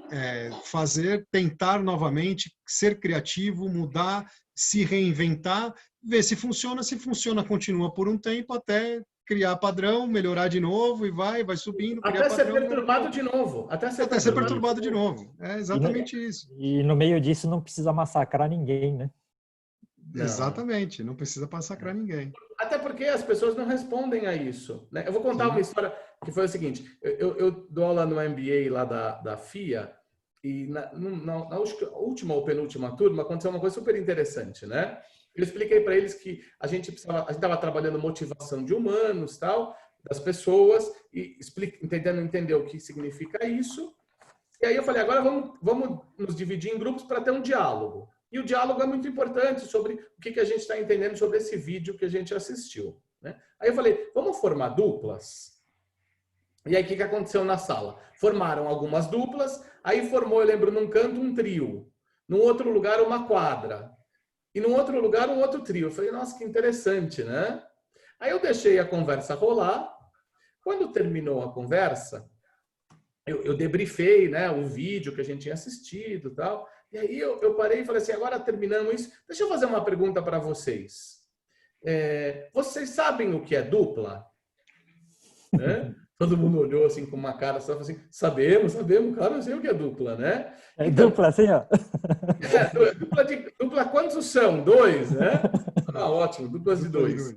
Tentar novamente, ser criativo, mudar, se reinventar, ver se funciona, continua por um tempo até criar padrão, melhorar de novo e vai subindo. Até ser perturbado de novo. Até ser perturbado de novo. É exatamente isso. E no meio disso não precisa massacrar ninguém, né? Não. Exatamente, não precisa massacrar ninguém. Até porque as pessoas não respondem a isso. Né? Eu vou contar uma história que foi o seguinte. Eu dou aula no MBA lá da FIA e na última ou penúltima turma aconteceu uma coisa super interessante, né? Eu expliquei para eles que a gente estava trabalhando motivação de humanos, tal, das pessoas, e tentando entender o que significa isso. E aí eu falei, agora vamos nos dividir em grupos para ter um diálogo. E o diálogo é muito importante sobre o que a gente está entendendo sobre esse vídeo que a gente assistiu. Né? Aí eu falei, vamos formar duplas? E aí o que aconteceu na sala? Formaram algumas duplas, aí formou, eu lembro, num canto um trio, num outro lugar uma quadra, e num outro lugar um outro trio. Eu falei, nossa, que interessante, né? Aí eu deixei a conversa rolar. Quando terminou a conversa, eu debriefei, né, o vídeo que a gente tinha assistido e tal. E aí eu parei e falei assim, agora terminamos isso. Deixa eu fazer uma pergunta para vocês. Vocês sabem o que é dupla? Né? Todo mundo olhou assim com uma cara, só assim, sabemos, claro, eu sei o que é dupla, né? Então, dupla assim, ó. Dupla quantos são? 2, né? Ah, ótimo, duplas de 2.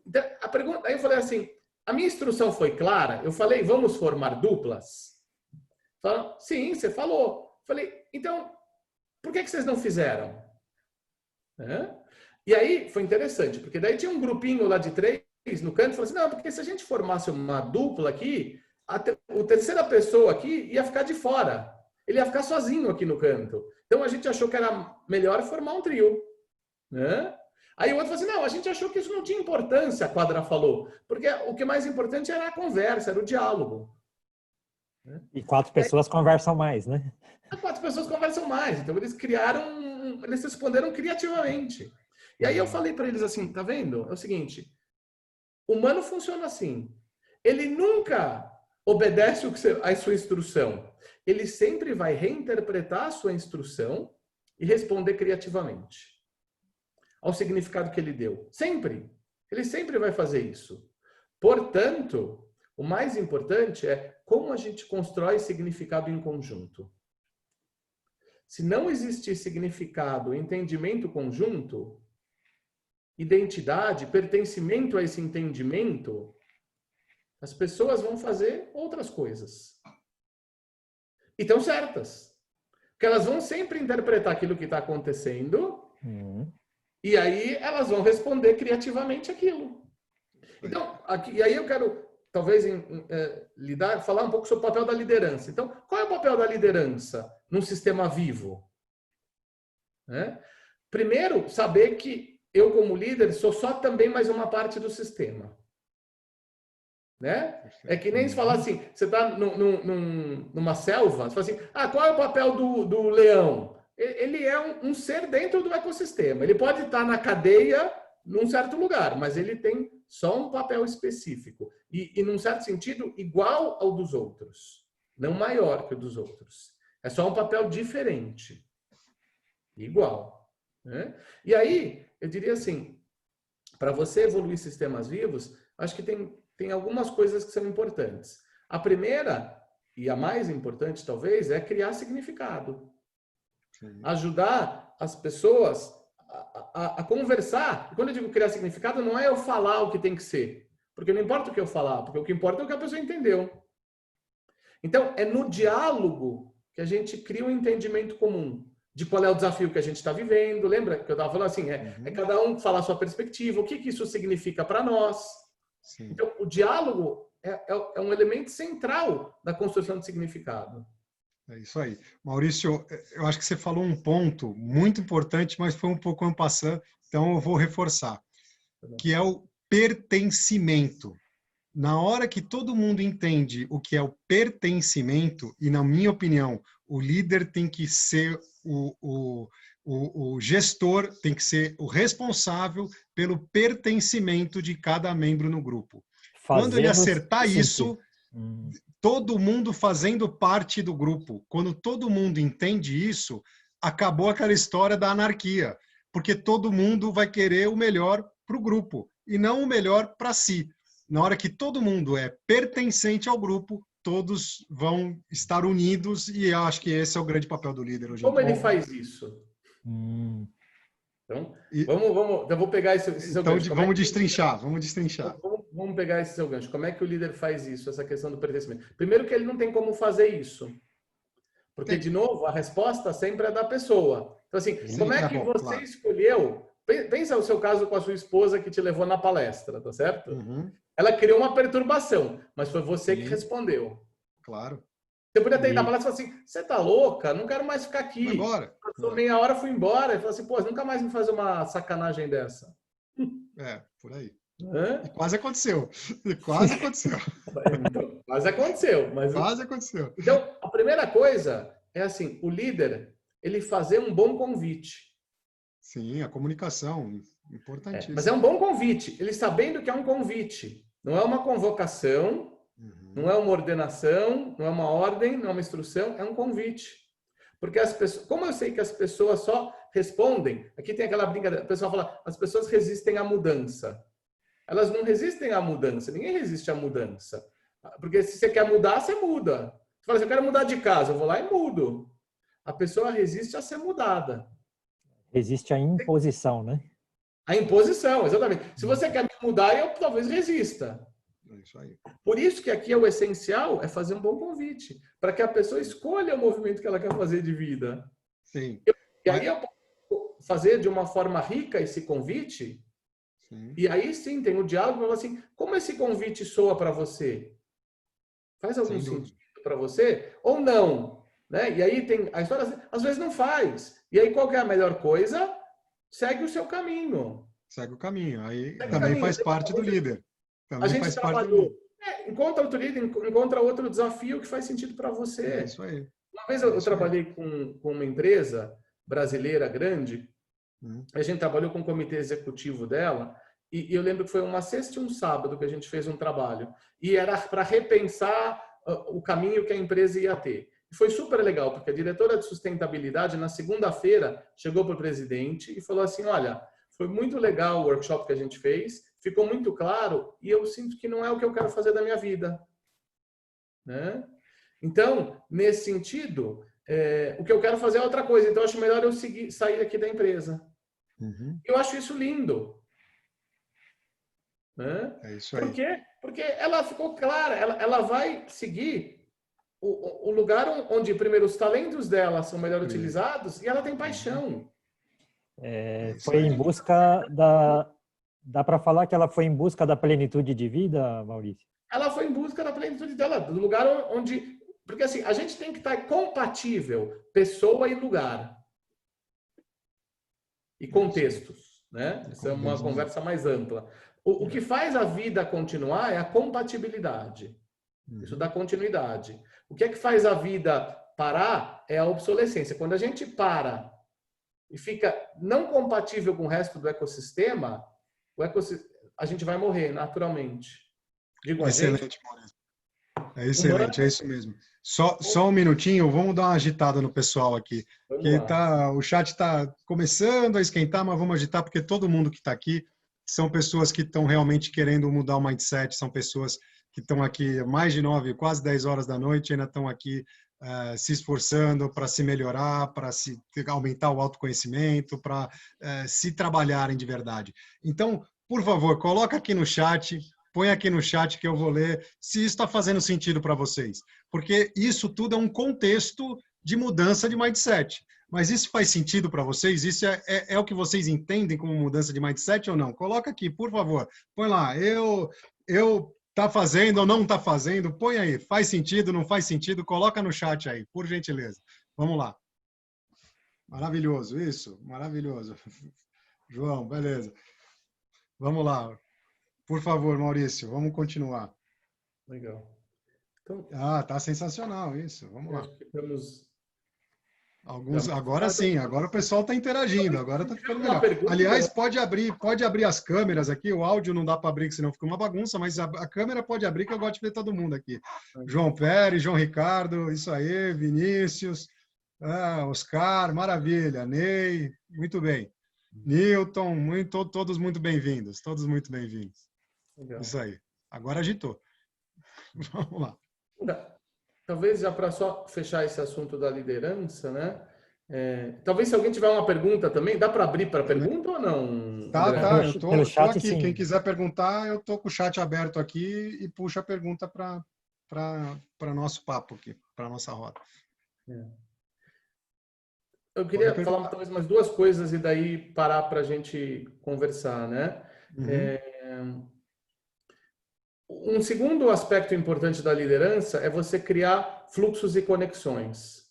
Então, a pergunta, aí eu falei assim, a minha instrução foi clara? Eu falei, vamos formar duplas? Falaram, sim, você falou. Falei, então, por que vocês não fizeram? E aí foi interessante, porque daí tinha um grupinho lá de 3 no canto e falou assim, não, porque se a gente formasse uma dupla aqui, a terceira pessoa aqui ia ficar de fora. Ele ia ficar sozinho aqui no canto. Então a gente achou que era melhor formar um trio. Né? Aí o outro falou assim, não, a gente achou que isso não tinha importância, a quadra falou, porque o que mais importante era a conversa, era o diálogo. E 4 pessoas conversam mais, né? 4 pessoas conversam mais, então eles eles responderam criativamente. E aí eu falei para eles assim, tá vendo? É o seguinte, o humano funciona assim, ele nunca obedece a sua instrução, ele sempre vai reinterpretar a sua instrução e responder criativamente ao significado que ele deu. Sempre. Ele sempre vai fazer isso. Portanto, o mais importante é como a gente constrói significado em conjunto. Se não existir significado, entendimento conjunto, identidade, pertencimento a esse entendimento, as pessoas vão fazer outras coisas. E estão certas. Porque elas vão sempre interpretar aquilo que está acontecendo e aí elas vão responder criativamente aquilo. Então, e aí eu quero, talvez, falar um pouco sobre o papel da liderança. Então, qual é o papel da liderança num sistema vivo? Primeiro, saber que eu, como líder, sou só também mais uma parte do sistema. Né? É que nem se falar assim, você está numa selva, você fala assim, qual é o papel do leão? Ele é um ser dentro do ecossistema. Ele pode estar na cadeia num certo lugar, mas ele tem só um papel específico. E num certo sentido, igual ao dos outros. Não maior que o dos outros. É só um papel diferente. Igual. Né? E aí, eu diria assim, para você evoluir sistemas vivos, acho que tem algumas coisas que são importantes. A primeira, e a mais importante talvez, é criar significado. Sim. Ajudar as pessoas a conversar. E quando eu digo criar significado, não é eu falar o que tem que ser. Porque não importa o que eu falar, porque o que importa é o que a pessoa entendeu. Então, é no diálogo que a gente cria um entendimento comum de qual é o desafio que a gente está vivendo. Lembra que eu estava falando assim? É cada um falar a sua perspectiva, o que isso significa para nós. Sim. Então, o diálogo é um elemento central da construção de significado. É isso aí. Maurício, eu acho que você falou um ponto muito importante, mas foi um pouco en passant, então eu vou reforçar, que é o pertencimento. Na hora que todo mundo entende o que é o pertencimento, e na minha opinião, o líder tem que ser o gestor, tem que ser o responsável pelo pertencimento de cada membro no grupo. Quando ele acertar isso, todo mundo fazendo parte do grupo, quando todo mundo entende isso, acabou aquela história da anarquia, porque todo mundo vai querer o melhor para o grupo e não o melhor para si. Na hora que todo mundo é pertencente ao grupo, todos vão estar unidos e eu acho que esse é o grande papel do líder hoje em dia. Como ele faz isso? Então, eu vou pegar esse seu gancho. Vamos destrinchar. Vamos pegar esse seu gancho. Como é que o líder faz isso, essa questão do pertencimento? Primeiro que ele não tem como fazer isso. Porque, de novo, a resposta sempre é da pessoa. Então, assim, como é que você escolheu? Pensa o seu caso com a sua esposa que te levou na palestra, tá certo? Ela criou uma perturbação, mas foi você que respondeu. Claro. Você podia ter ido na palestra e falar assim, você tá louca? Não quero mais ficar aqui. Embora. Passou meia hora, fui embora. E falou assim, pô, nunca mais me faz uma sacanagem dessa. Por aí. E quase aconteceu. Quase aconteceu. Então, quase aconteceu. Quase aconteceu. Então, a primeira coisa é assim, o líder, ele fazer um bom convite. Sim, a comunicação, importantíssimo. Mas é um bom convite. Ele sabendo que é um convite. Não é uma convocação, não é uma ordenação, não é uma ordem, não é uma instrução, é um convite. Porque as pessoas, como eu sei que as pessoas só respondem, aqui tem aquela brincadeira, o pessoal fala, as pessoas resistem à mudança. Elas não resistem à mudança, ninguém resiste à mudança. Porque se você quer mudar, você muda. Você fala assim, eu quero mudar de casa, eu vou lá e mudo. A pessoa resiste a ser mudada. Resiste à imposição, né? A imposição, exatamente. Se você quer me mudar, eu talvez resista. É isso aí. Por isso que aqui é o essencial, é fazer um bom convite, para que a pessoa escolha o movimento que ela quer fazer de vida. Sim. E aí eu posso fazer de uma forma rica esse convite, e aí sim tem o diálogo, mas assim, como esse convite soa para você? Faz algum sentido para você? Ou não? Né? E aí tem a história, às vezes não faz. E aí qual que é a melhor coisa? Segue o seu caminho. Segue o caminho. Aí também faz parte do líder. A gente trabalhou. Encontra outro líder, encontra outro desafio que faz sentido para você. É isso aí. Uma vez eu trabalhei com uma empresa brasileira grande, a gente trabalhou com o comitê executivo dela, e eu lembro que foi uma sexta e um sábado que a gente fez um trabalho. E era para repensar o caminho que a empresa ia ter. E foi super legal, porque a diretora de sustentabilidade, na segunda-feira, chegou para o presidente e falou assim, olha, foi muito legal o workshop que a gente fez, ficou muito claro e eu sinto que não é o que eu quero fazer da minha vida. Né? Então, nesse sentido, o que eu quero fazer é outra coisa. Então, eu acho melhor eu sair aqui da empresa. Eu acho isso lindo. Né? É isso aí. Por quê? Porque ela ficou clara, ela vai seguir o lugar onde, primeiro, os talentos dela são melhor utilizados e ela tem paixão. Foi em busca da... Dá para falar que ela foi em busca da plenitude de vida, Maurício? Ela foi em busca da plenitude dela, do lugar onde... Porque assim, a gente tem que estar compatível, pessoa e lugar. E contextos, né? Essa é uma conversa mais ampla. O que faz a vida continuar é a compatibilidade. Isso dá continuidade. O que é que faz a vida parar é a obsolescência. Quando a gente para e fica não compatível com o resto do ecossistema, a gente vai morrer naturalmente. Digo a Excelente, gente, Maurício. É excelente, é isso mesmo. Só um minutinho, vamos dar uma agitada no pessoal aqui. O chat está começando a esquentar, mas vamos agitar porque todo mundo que está aqui são pessoas que estão realmente querendo mudar o mindset, são pessoas que estão aqui mais de 9, quase 10 horas da noite, ainda estão aqui se esforçando para se melhorar, para se aumentar o autoconhecimento, para se trabalharem de verdade. Então, por favor, coloca aqui no chat, põe aqui no chat que eu vou ler se isso está fazendo sentido para vocês. Porque isso tudo é um contexto de mudança de mindset. Mas isso faz sentido para vocês? Isso é o que vocês entendem como mudança de mindset ou não? Coloca aqui, por favor. Põe lá, tá fazendo ou não tá fazendo? Põe aí, faz sentido, não faz sentido? Coloca no chat aí, por gentileza. Vamos lá. Maravilhoso, isso, maravilhoso. João, beleza. Vamos lá. Por favor, Maurício, vamos continuar. Legal. Então, tá sensacional isso. Vamos lá. Temos agora sim, agora o pessoal está interagindo, agora está ficando melhor. Aliás, pode abrir as câmeras aqui, o áudio não dá para abrir, senão fica uma bagunça, mas a câmera pode abrir, que eu gosto de ver todo mundo aqui. João Pérez, João Ricardo, isso aí, Vinícius, Oscar, maravilha, Ney, muito bem. Newton, todos muito bem-vindos, todos muito bem-vindos. Isso aí, agora agitou. Vamos lá. Talvez já para só fechar esse assunto da liderança, né? Talvez se alguém tiver uma pergunta também, dá para abrir para pergunta ou não? Tá, eu tô aqui. Sim. Quem quiser perguntar, eu tô com o chat aberto aqui e puxa a pergunta para nosso papo aqui, para nossa roda. Eu queria falar talvez umas duas coisas e daí parar para a gente conversar, né? Um segundo aspecto importante da liderança é você criar fluxos e conexões.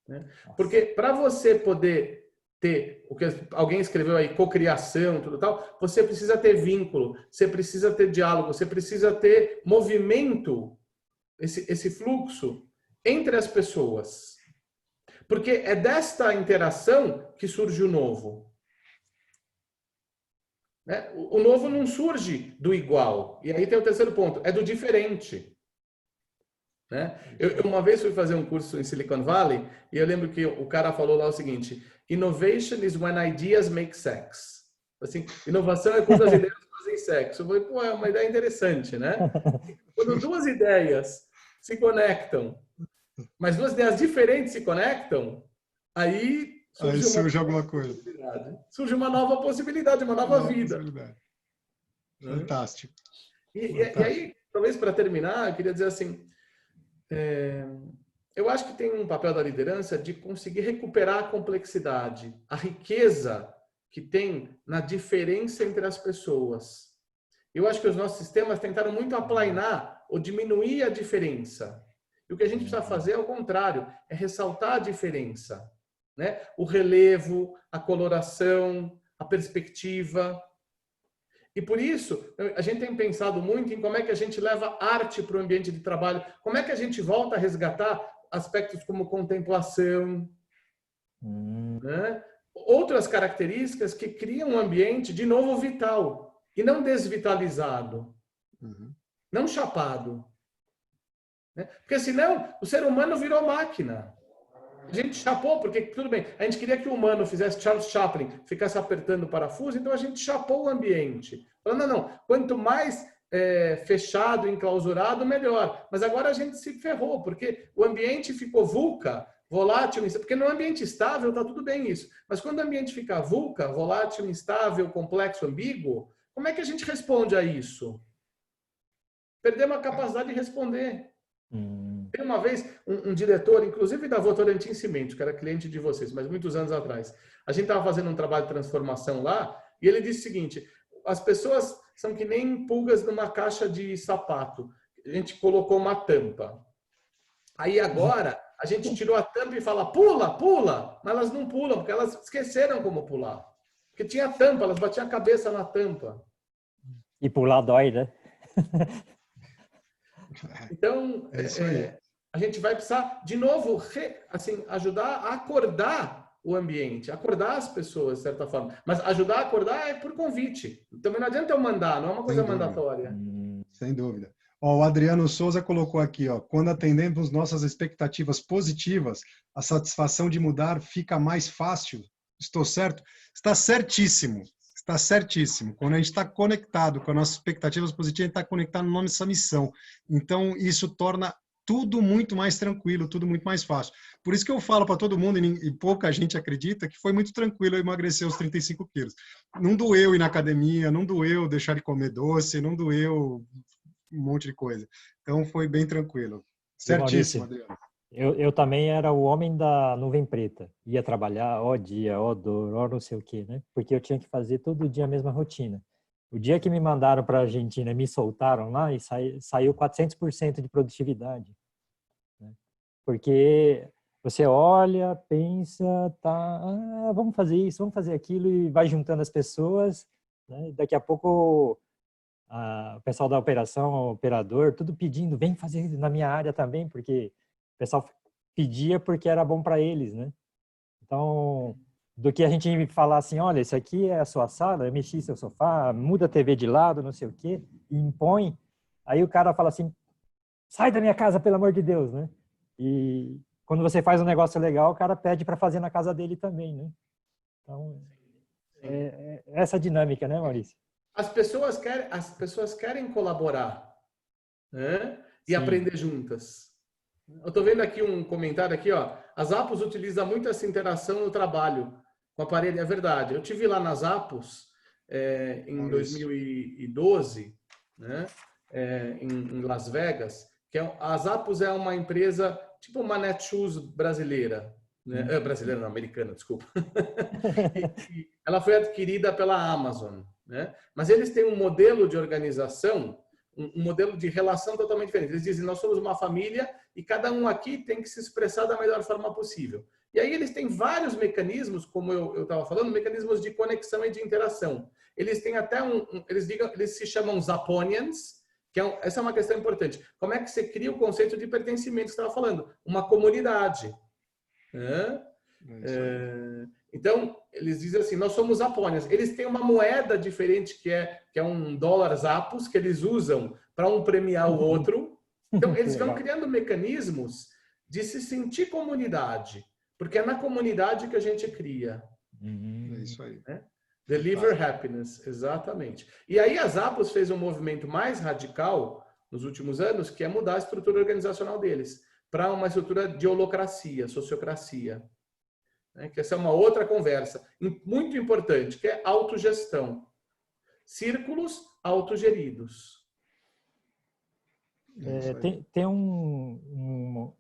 Né? Porque para você poder ter, o que alguém escreveu aí, cocriação, tudo tal, você precisa ter vínculo, você precisa ter diálogo, você precisa ter movimento, esse fluxo entre as pessoas. Porque é desta interação que surge o novo. Né? O novo não surge do igual. E aí tem o terceiro ponto, é do diferente. Né? Eu uma vez fui fazer um curso em Silicon Valley e eu lembro que o cara falou lá o seguinte: innovation is when ideas make sex. Assim, inovação é quando as ideias fazem sexo. Eu falei, pô, é uma ideia interessante, né? Quando duas ideias se conectam, mas duas ideias diferentes se conectam, aí surge alguma coisa. Surge uma nova possibilidade, uma nova vida. Fantástico. E aí, talvez para terminar, eu queria dizer assim, eu acho que tem um papel da liderança de conseguir recuperar a complexidade, a riqueza que tem na diferença entre as pessoas. Eu acho que os nossos sistemas tentaram muito aplainar ou diminuir a diferença. E o que a gente precisa fazer é o contrário, é ressaltar a diferença. Né? O relevo, a coloração, a perspectiva. E por isso, a gente tem pensado muito em como é que a gente leva arte para o ambiente de trabalho, como é que a gente volta a resgatar aspectos como contemplação, né? Outras características que criam um ambiente, de novo, vital, e não desvitalizado, não chapado. Né? Porque senão o ser humano virou máquina. A gente chapou, porque, tudo bem, a gente queria que o humano fizesse Charles Chaplin, ficasse apertando o parafuso, então a gente chapou o ambiente. Falando, não, quanto mais fechado, enclausurado, melhor. Mas agora a gente se ferrou, porque o ambiente ficou VUCA, volátil, porque no ambiente estável está tudo bem isso. Mas quando o ambiente fica VUCA, volátil, instável, complexo, ambíguo, como é que a gente responde a isso? Perdemos a capacidade de responder. Tem uma vez um diretor, inclusive da Votorantim Cimentos, que era cliente de vocês, mas muitos anos atrás. A gente estava fazendo um trabalho de transformação lá e ele disse o seguinte: as pessoas são que nem pulgas numa caixa de sapato. A gente colocou uma tampa. Aí agora a gente tirou a tampa e fala pula, pula, mas elas não pulam porque elas esqueceram como pular. Porque tinha tampa, elas batiam a cabeça na tampa. E pular dói, né? Então, a gente vai precisar, de novo, assim, ajudar a acordar o ambiente, acordar as pessoas, de certa forma. Mas ajudar a acordar é por convite. Também não adianta eu mandar, não é uma coisa mandatória. Sem dúvida. Ó, o Adriano Souza colocou aqui, ó, quando atendemos nossas expectativas positivas, a satisfação de mudar fica mais fácil. Estou certo? Está certíssimo. Está certíssimo. Quando a gente está conectado com as nossas expectativas positivas, a gente está conectado na nossa missão. Então, isso torna tudo muito mais tranquilo, tudo muito mais fácil. Por isso que eu falo para todo mundo, e pouca gente acredita, que foi muito tranquilo eu emagrecer os 35 quilos. Não doeu ir na academia, não doeu deixar de comer doce, não doeu um monte de coisa. Então, foi bem tranquilo. Certíssimo, Adriano. Eu também era o homem da nuvem preta. Ia trabalhar, ó dia, ó dor, ó não sei o quê, né? Porque eu tinha que fazer todo dia a mesma rotina. O dia que me mandaram para a Argentina, me soltaram lá e saiu 400% de produtividade. Né? Porque você olha, pensa, tá, vamos fazer isso, vamos fazer aquilo e vai juntando as pessoas. Né? Daqui a pouco o pessoal da operação, o operador, tudo pedindo, vem fazer na minha área também, porque o pessoal pedia porque era bom para eles, né? Então, do que a gente falar assim, olha, isso aqui é a sua sala, mexi seu sofá, muda a TV de lado, não sei o quê, e impõe, aí o cara fala assim, sai da minha casa, pelo amor de Deus, né? E quando você faz um negócio legal, o cara pede para fazer na casa dele também, né? Então, é essa dinâmica, né, Maurício? As pessoas querem colaborar, né? E Sim. aprender juntas. Eu estou vendo aqui um comentário aqui, ó. As Apos utilizam muito essa interação no trabalho com a parede. É verdade. Eu tive lá nas Apos em 2012, né? Em Las Vegas. As Apos é uma empresa tipo uma Netshoes brasileira, né? Brasileira não, americana, desculpa. E ela foi adquirida pela Amazon, né? Mas eles têm um modelo de organização, um modelo de relação totalmente diferente. Eles dizem, nós somos uma família e cada um aqui tem que se expressar da melhor forma possível. E aí eles têm vários mecanismos, como eu estava falando, mecanismos de conexão e de interação. Eles têm até eles se chamam Zaponians, que essa é uma questão importante. Como é que você cria o conceito de pertencimento que você estava falando? Uma comunidade. Né? Então, eles dizem assim, nós somos Zaponians. Eles têm uma moeda diferente que é um dólar Zapos, que eles usam para um premiar o outro. Então, eles vão criando mecanismos de se sentir comunidade. Porque é na comunidade que a gente cria. É isso aí. Né? Deliver happiness, exatamente. E aí a Zappos fez um movimento mais radical nos últimos anos, que é mudar a estrutura organizacional deles para uma estrutura de holocracia, sociocracia. Né? Que essa é uma outra conversa muito importante, que é autogestão. Círculos autogeridos. Tem um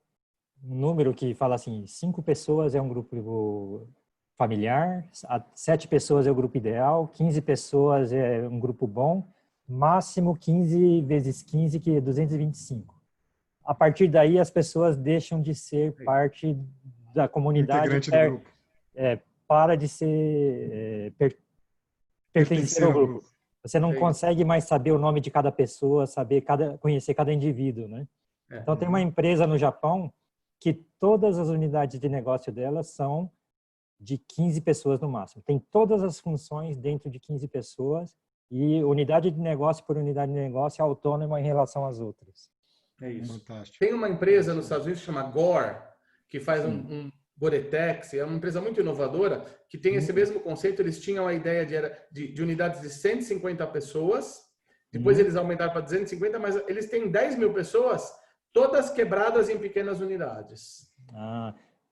número que fala assim, 5 pessoas é um grupo familiar, 7 pessoas é o grupo ideal, 15 pessoas é um grupo bom, máximo 15 vezes 15, que é 225. A partir daí, as pessoas deixam de ser parte da comunidade, integrante do grupo. para de ser pertencer ao grupo. Você não consegue mais saber o nome de cada pessoa, conhecer cada indivíduo, né? Então, tem uma empresa no Japão que todas as unidades de negócio delas são de 15 pessoas no máximo. Tem todas as funções dentro de 15 pessoas e unidade de negócio por unidade de negócio é autônoma em relação às outras. É isso. Fantástico. Tem uma empresa nos Estados Unidos que chama Gore, que faz um Goretex, é uma empresa muito inovadora, que tem esse mesmo conceito. Eles tinham a ideia de unidades de 150 pessoas, depois eles aumentaram para 250, mas eles têm 10 mil pessoas, todas quebradas em pequenas unidades.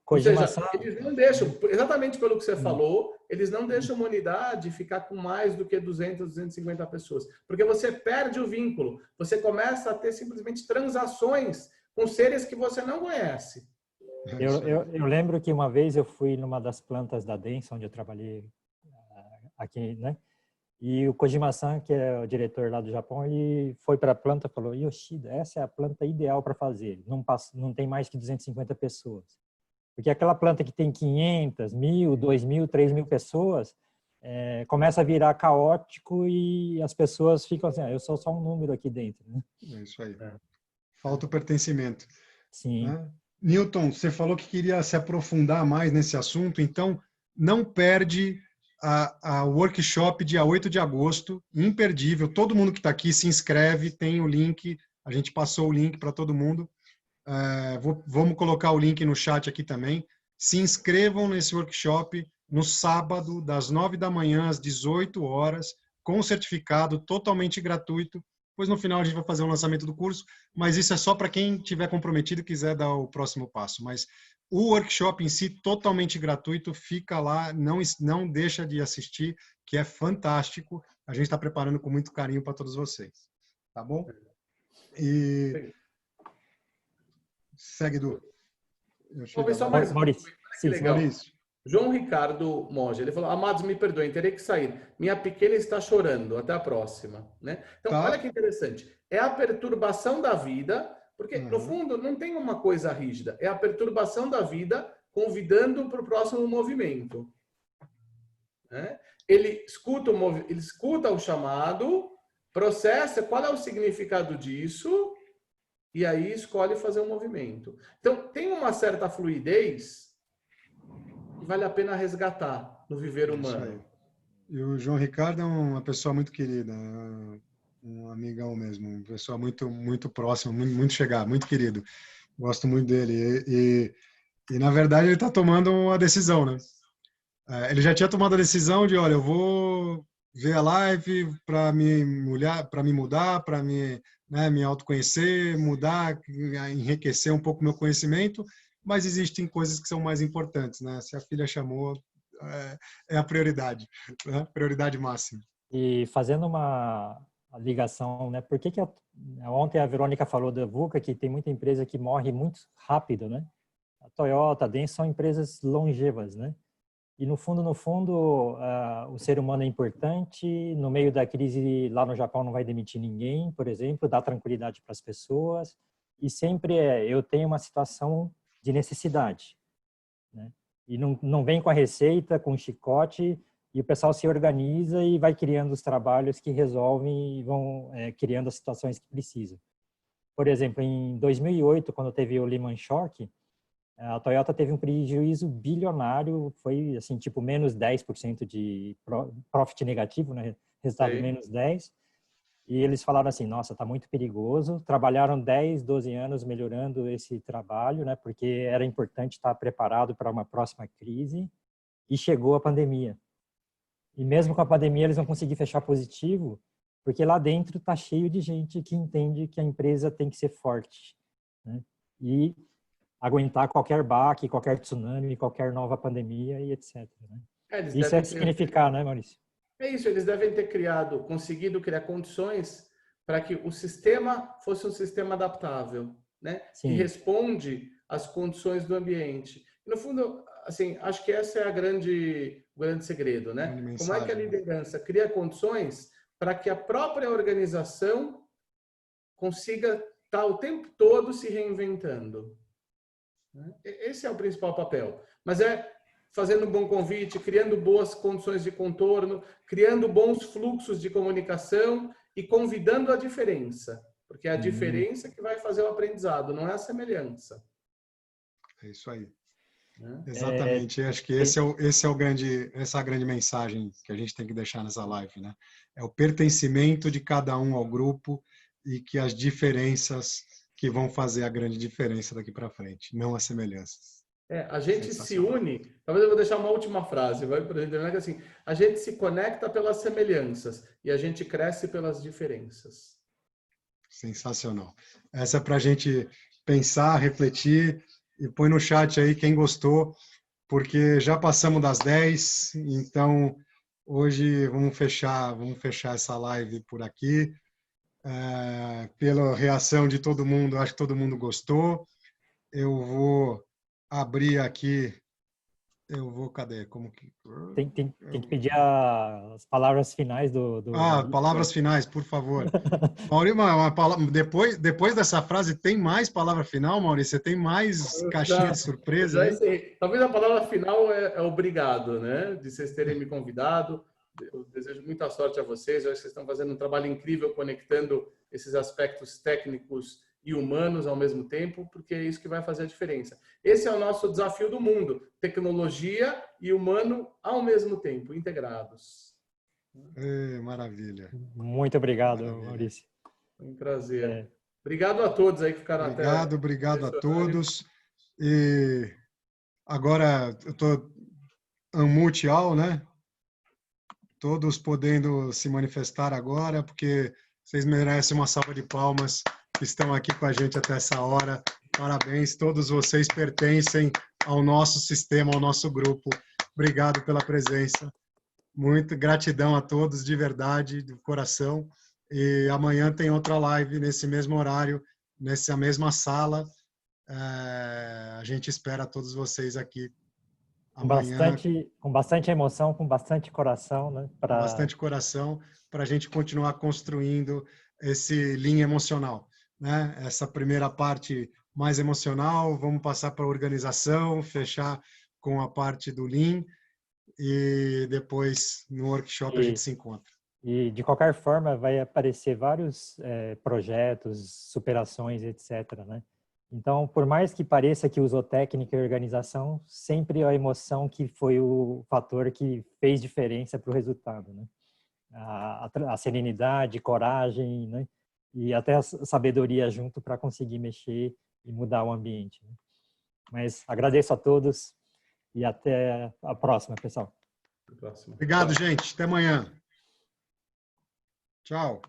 Ou seja, eles não deixam, exatamente pelo que você falou, eles não deixam uma unidade ficar com mais do que 200, 250 pessoas. Porque você perde o vínculo. Você começa a ter simplesmente transações com seres que você não conhece. Eu lembro que uma vez eu fui numa das plantas da Denso, onde eu trabalhei aqui, né? E o Kojima-san, que é o diretor lá do Japão, ele foi para a planta e falou: Yoshida, essa é a planta ideal para fazer. Não tem mais que 250 pessoas. Porque aquela planta que tem 500, 1.000, 2.000, 3.000 pessoas, começa a virar caótico e as pessoas ficam assim, eu sou só um número aqui dentro. Né? É isso aí. Falta o pertencimento. Sim. Né? Newton, você falou que queria se aprofundar mais nesse assunto, então não perde a workshop dia 8 de agosto, imperdível. Todo mundo que está aqui se inscreve, tem o link, a gente passou o link para todo mundo. Vamos colocar o link no chat aqui também. Se inscrevam nesse workshop no sábado, das 9 da manhã às 18 horas, com certificado totalmente gratuito. Depois, no final, a gente vai fazer o lançamento do curso, mas isso é só para quem estiver comprometido e quiser dar o próximo passo. Mas o workshop em si, totalmente gratuito, fica lá, não deixa de assistir, que é fantástico. A gente está preparando com muito carinho para todos vocês. Tá bom? E... Segue, Edu. Vou ver só mais um. Maurício. Que legal. Maurício. João Ricardo Monge, ele falou: amados, me perdoem, terei que sair. Minha pequena está chorando. Até a próxima. Né? Então, Tá. olha que interessante. É a perturbação da vida, porque, no fundo, não tem uma coisa rígida. É a perturbação da vida convidando para o próximo movimento. Né? Ele escuta o chamado, processa qual é o significado disso, e aí escolhe fazer um movimento. Então, tem uma certa fluidez que vale a pena resgatar no viver humano. E o João Ricardo é uma pessoa muito querida, um amigão mesmo, uma pessoa muito, muito próxima, muito chegada, muito querido. Gosto muito dele. E na verdade, ele está tomando uma decisão, né? Ele já tinha tomado a decisão de, olha, eu vou ver a live para me mudar, para me autoconhecer, mudar, enriquecer um pouco o meu conhecimento, mas existem coisas que são mais importantes, né? Se a filha chamou, é a prioridade, né? Prioridade máxima. E fazendo uma ligação, né? Por que ontem a Verônica falou da VUCA, que tem muita empresa que morre muito rápido, né? A Toyota, a Denso são empresas longevas, né? E no fundo, o ser humano é importante. No meio da crise lá no Japão não vai demitir ninguém, por exemplo, dá tranquilidade para as pessoas. E sempre eu tenho uma situação de necessidade, né? E não vem com a receita, com o chicote, e o pessoal se organiza e vai criando os trabalhos que resolvem e vão criando as situações que precisam. Por exemplo, em 2008, quando teve o Lehman Shock, a Toyota teve um prejuízo bilionário, foi assim, tipo menos 10% de profit negativo, né? Resultado Sim. menos 10%. E eles falaram assim, nossa, está muito perigoso. Trabalharam 10, 12 anos melhorando esse trabalho, né? Porque era importante estar preparado para uma próxima crise. E chegou a pandemia. E mesmo com a pandemia, eles vão conseguir fechar positivo, porque lá dentro está cheio de gente que entende que a empresa tem que ser forte, né? E aguentar qualquer baque, qualquer tsunami, qualquer nova pandemia e etc. Né? Isso é significar, né, Maurício? É isso, eles devem ter conseguido criar condições para que o sistema fosse um sistema adaptável, né? Sim. Que responde às condições do ambiente. E, no fundo, assim, acho que esse é o grande segredo, né? Como é que a liderança cria condições para que a própria organização consiga estar o tempo todo se reinventando? Esse é o principal papel. Mas fazendo um bom convite, criando boas condições de contorno, criando bons fluxos de comunicação e convidando a diferença. Porque é a diferença que vai fazer o aprendizado, não é a semelhança. É isso aí. Exatamente. Acho que essa é a grande mensagem que a gente tem que deixar nessa live, né? É o pertencimento de cada um ao grupo e que as diferenças que vão fazer a grande diferença daqui para frente, não as semelhanças. A gente se une, talvez eu vou deixar uma última frase, vai para gente, que assim, a gente se conecta pelas semelhanças e a gente cresce pelas diferenças. Sensacional. Essa é para a gente pensar, refletir e põe no chat aí quem gostou, porque já passamos das 10, então hoje vamos fechar essa live por aqui. pela reação de todo mundo. Acho que todo mundo gostou. Eu vou abrir aqui. Cadê? Como que... Tem que pedir as palavras finais do palavras finais, por favor. Maurício, depois dessa frase, tem mais palavra final, Maurício? Você tem mais caixinha de surpresa aí? Talvez a palavra final é obrigado, né? De vocês terem me convidado. Eu desejo muita sorte a vocês. Eu acho que vocês estão fazendo um trabalho incrível conectando esses aspectos técnicos e humanos ao mesmo tempo, porque é isso que vai fazer a diferença. Esse é o nosso desafio do mundo: tecnologia e humano ao mesmo tempo, integrados. Maravilha. Muito obrigado, Maravilha. Maurício. Foi um prazer. Obrigado a todos aí que ficaram até... Obrigado a todos. E agora eu estou unmute all, né? Todos podendo se manifestar agora, porque vocês merecem uma salva de palmas, que estão aqui com a gente até essa hora. Parabéns, todos vocês pertencem ao nosso sistema, ao nosso grupo. Obrigado pela presença. Muito gratidão a todos, de verdade, do coração. E amanhã tem outra live nesse mesmo horário, nessa mesma sala. A gente espera todos vocês aqui amanhã. Com bastante emoção, com bastante coração, né? Bastante coração, para a gente continuar construindo esse Lean emocional, né? Essa primeira parte mais emocional, vamos passar para a organização, fechar com a parte do Lean e depois no workshop a gente se encontra. E de qualquer forma vai aparecer vários projetos, superações, etc., né? Então, por mais que pareça que usou técnica e organização, sempre a emoção que foi o fator que fez diferença para o resultado, né? A serenidade, coragem, né? E até a sabedoria junto para conseguir mexer e mudar o ambiente, né? Mas agradeço a todos e até a próxima, pessoal. Obrigado, gente. Até amanhã. Tchau.